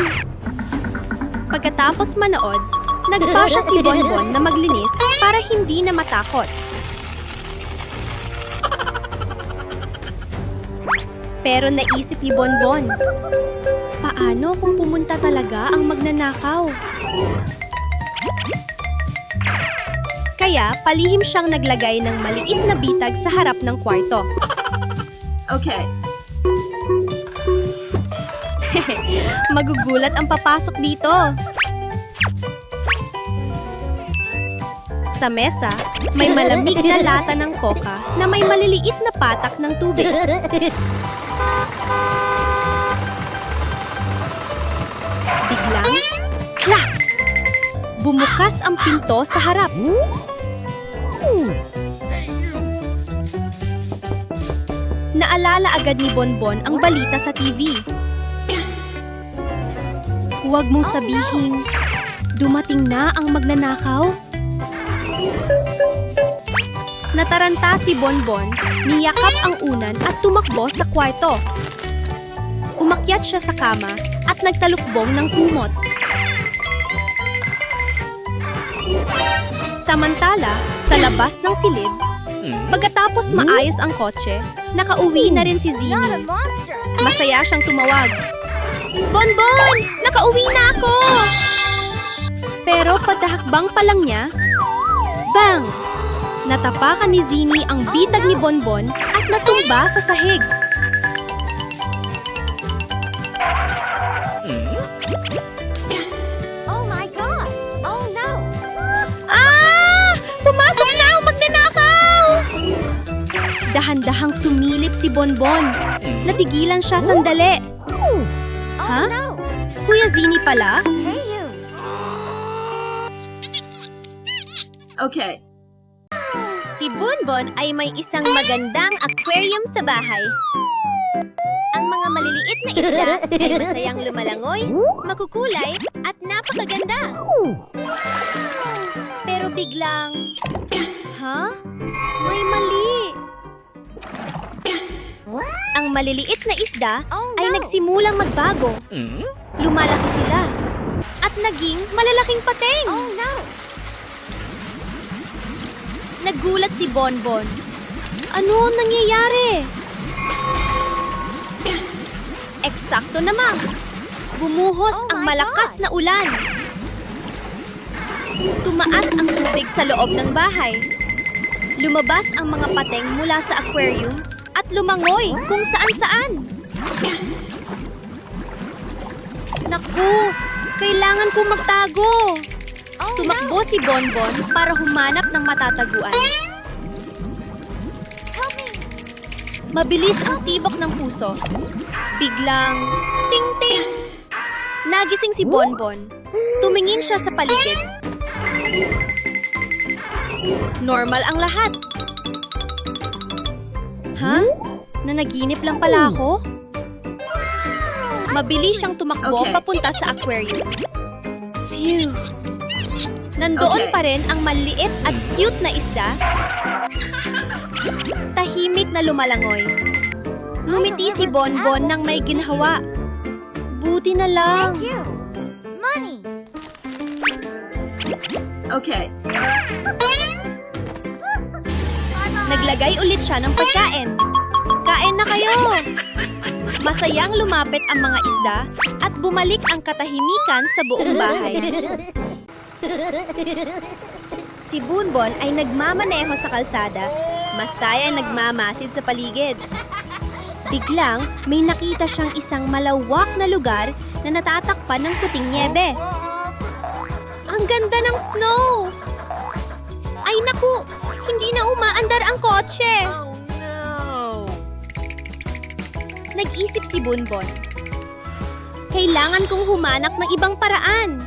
Pagkatapos manood, nagpasya si Bonbon na maglinis para hindi na matakot. Pero naisip ni Bonbon, paano kung pumunta talaga ang magnanakaw? Kaya palihim siyang naglagay ng maliit na bitag sa harap ng kwarto. Okay. Magugulat ang papasok dito. Sa mesa, may malamig na lata ng coca na may maliliit na patak ng tubig. Biglang, klak! Bumukas ang pinto sa harap. Naalala agad ni Bonbon ang balita sa TV. Huwag mong sabihin, dumating na ang magnanakaw? Nataranta si Bonbon, niyakap ang unan at tumakbo sa kwarto. Umakyat siya sa kama at nagtalukbong ng kumot. Samantala, sa labas ng silid, pagkatapos maayos ang kotse, nakauwi na rin si Not a Zini. monster! Masaya siyang tumawag. Bonbon! Nakauwi na ako! Pero padahakbang pa lang niya, bang! Natapakan ni Zini ang bitag ni Bonbon at natumba sa sahig. Oh my god! Oh no! Ah! Pumasok na ang magnanakaw! Dahan-dahang sumilip si Bonbon. Natigilan siya sandali. Oh Ha? no! Kuya Zini pala? Hey you! Okay. Si Bonbon ay may isang magandang aquarium sa bahay. Ang mga maliliit na isda ay masayang lumalangoy, makukulay, at napakaganda. Pero biglang... Ha? May mali! Ang maliliit na isda Oh, ay no. nagsimulang magbago. Lumalaki sila. At naging malalaking pateng. Oh no! Nagulat si Bonbon. Ano ang nangyayari? Eksakto naman. Gumuhos Oh ang my malakas God. na ulan. Tumaas ang tubig sa loob ng bahay. Lumabas ang mga pateng mula sa aquarium at lumangoy kung saan-saan. Naku! Kailangan kong magtago! Oh Tumakbo si Bonbon para humanap ng matataguan. Mabilis ang tibok ng puso. Biglang, ting-ting! Nagising si Bonbon. Tumingin siya sa paligid. Normal ang lahat. Ha? Nanaginip lang pala ako? Mabilis siyang tumakbo Okay. papunta sa aquarium. Phew! Nandoon Okay. pa rin ang maliit at cute na isda. Tahimik na lumalangoy. Ngumiti si Bonbon nang may ginhawa. Buti na lang. Thank you. Money. Okay. Naglagay ulit siya ng pagkain. Kain na kayo! Masayang lumapit ang mga isda at bumalik ang katahimikan sa buong bahay. Si Bonbon ay nagmamaneho sa kalsada. Masaya nagmamasid sa paligid. Biglang may nakita siyang isang malawak na lugar na natatakpan ng puting niebe. Ang ganda ng snow! Ay naku! Hindi na umaandar ang kotse! Nag-isip si Bonbon. Kailangan kong humanap ng ibang paraan.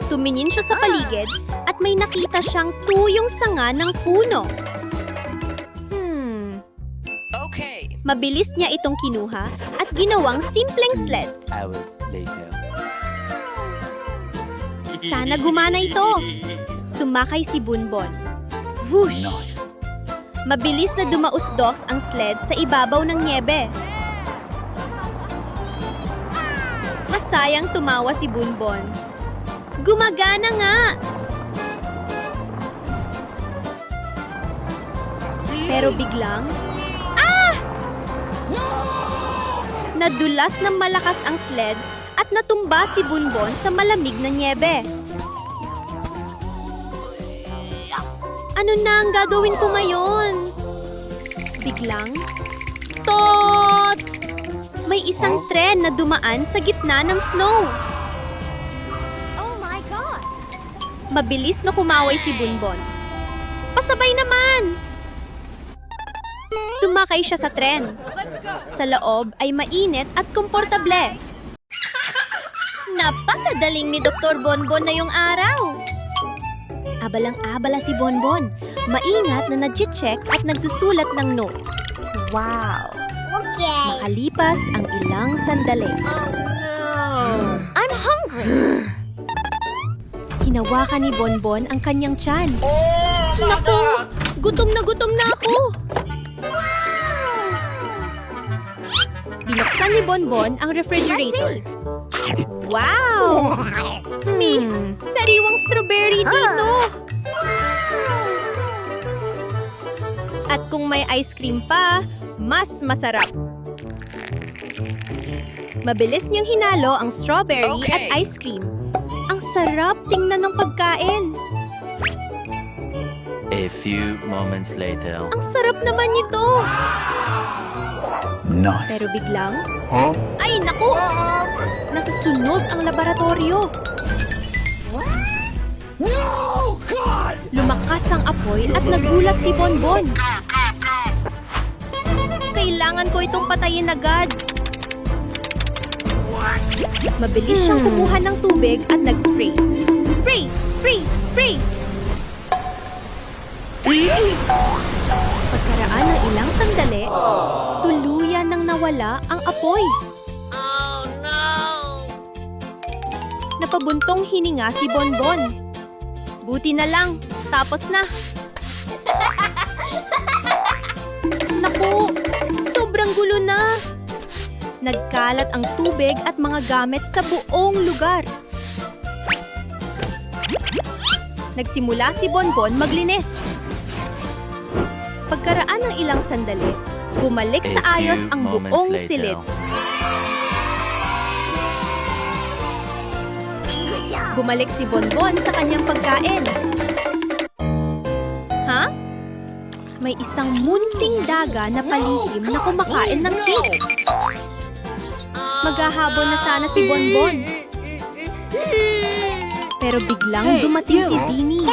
Tumingin siya sa paligid at may nakita siyang tuyong sanga ng puno. Okay. Mabilis niya itong kinuha at ginawang simpleng sled. Hours later. Sana gumana ito. Sumakay si Bonbon. Whoosh! Nice. Mabilis na dumausdos ang sled sa ibabaw ng niebe. Masayang tumawa si Bonbon. Gumagana nga! Pero biglang... Nadulas ng malakas ang sled at natumba si Bonbon sa malamig na niebe. Ano na ang gagawin ko ngayon? Biglang, tot! May isang tren na dumaan sa gitna ng snow. Oh my God. Mabilis na kumaway si Bonbon. Pasabay naman! Sumakay siya sa tren. Sa loob ay mainit at komportable. Napakadaling ni Dr. Bonbon na yung araw. Abalang-abala si Bonbon. Maingat na nag-check at nagsusulat ng notes. Wow! Makalipas ang ilang sandali. I'm hungry. Hinawakan ni Bonbon ang kanyang tiyan. Naku! Gutom na ako! Binuksan ni Bonbon ang refrigerator. Wow! May sariwang strawberry dito! At kung may ice cream pa, mas masarap. Mabilis niyang hinalo ang strawberry Okay. at ice cream. Ang sarap tingnan ng pagkain. A few moments later. Ang sarap naman nito. Nice. Pero biglang, Huh? ay naku! Nasa sunod ang laboratorio. Lumakas ang apoy at nagulat si Bonbon. Kailangan ko itong patayin agad. Mabilis siyang kumuha ng tubig at nag-spray. Spray! Spray! Spray! Pagkaraan ng ilang sandali, tuluyan nang nawala ang apoy. Oh no! Napabuntong hininga si Bonbon. Buti na lang, tapos na. Naku, sobrang gulo na. Nagkalat ang tubig at mga gamit sa buong lugar. Nagsimula si Bonbon maglinis. Pagkaraan ng ilang sandali, bumalik sa A few ayos ang moments buong later. silid. Bumalik si Bonbon sa kanyang pagkain. Ha? May isang munting daga na palihim na kumakain ng cake. Maghahabol na sana si Bonbon. Pero biglang dumating si Zini.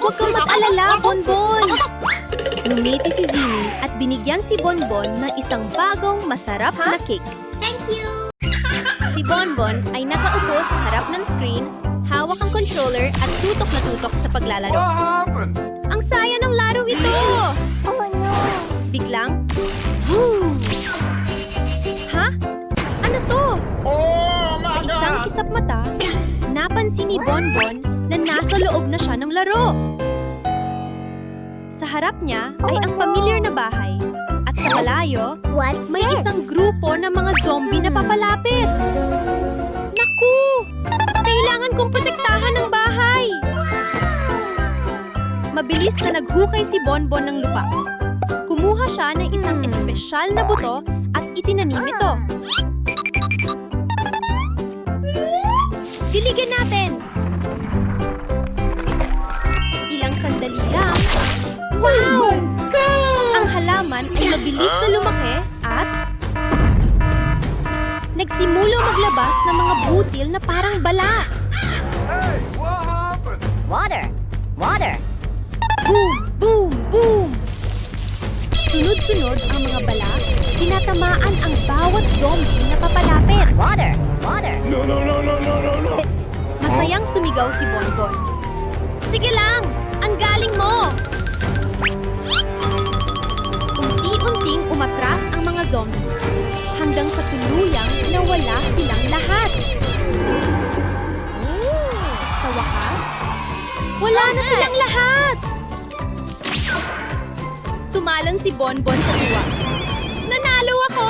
Huwag kang mag-alala, Bonbon! Lumiti si Zini at binigyan si Bonbon ng isang bagong masarap na cake. Thank Si Bonbon ay nakaupo sa harap ng screen, hawak ang controller at tutok na tutok sa paglalaro. Ang saya ng laro ito! Oh no! Biglang, boom! Ha? Ano to? Sa isang kisap mata, napansin ni Bonbon na nasa loob na siya ng laro. Sa harap niya ay ang pamilyar na bahay at sa malayo, What's may this? isang grupo ng mga zombie na papalapit. Naku! Kailangan kong protektahan ng bahay! Mabilis na naghukay si Bonbon ng lupa. Kumuha siya ng isang espesyal na buto at itinanim ito. Diligan natin! Ilang sandali lang. Wow! Ang halaman ay mabilis na lumaki at nagsimula maglabas ng mga butil na parang bala. Water! Water! Boom! Boom! Boom! Sunod-sunod ang mga bala, tinatamaan ang bawat zombie na papalapit. Water! Water! Masayang sumigaw si Bonbon. Sige lang! Ang galing mo! Unti-unting umatras ang mga zombie hanggang sa tuluyang nawala silang lahat. Sa wakas, wala na silang lahat! Tumalon si Bonbon sa tuwa. Nanalo ako!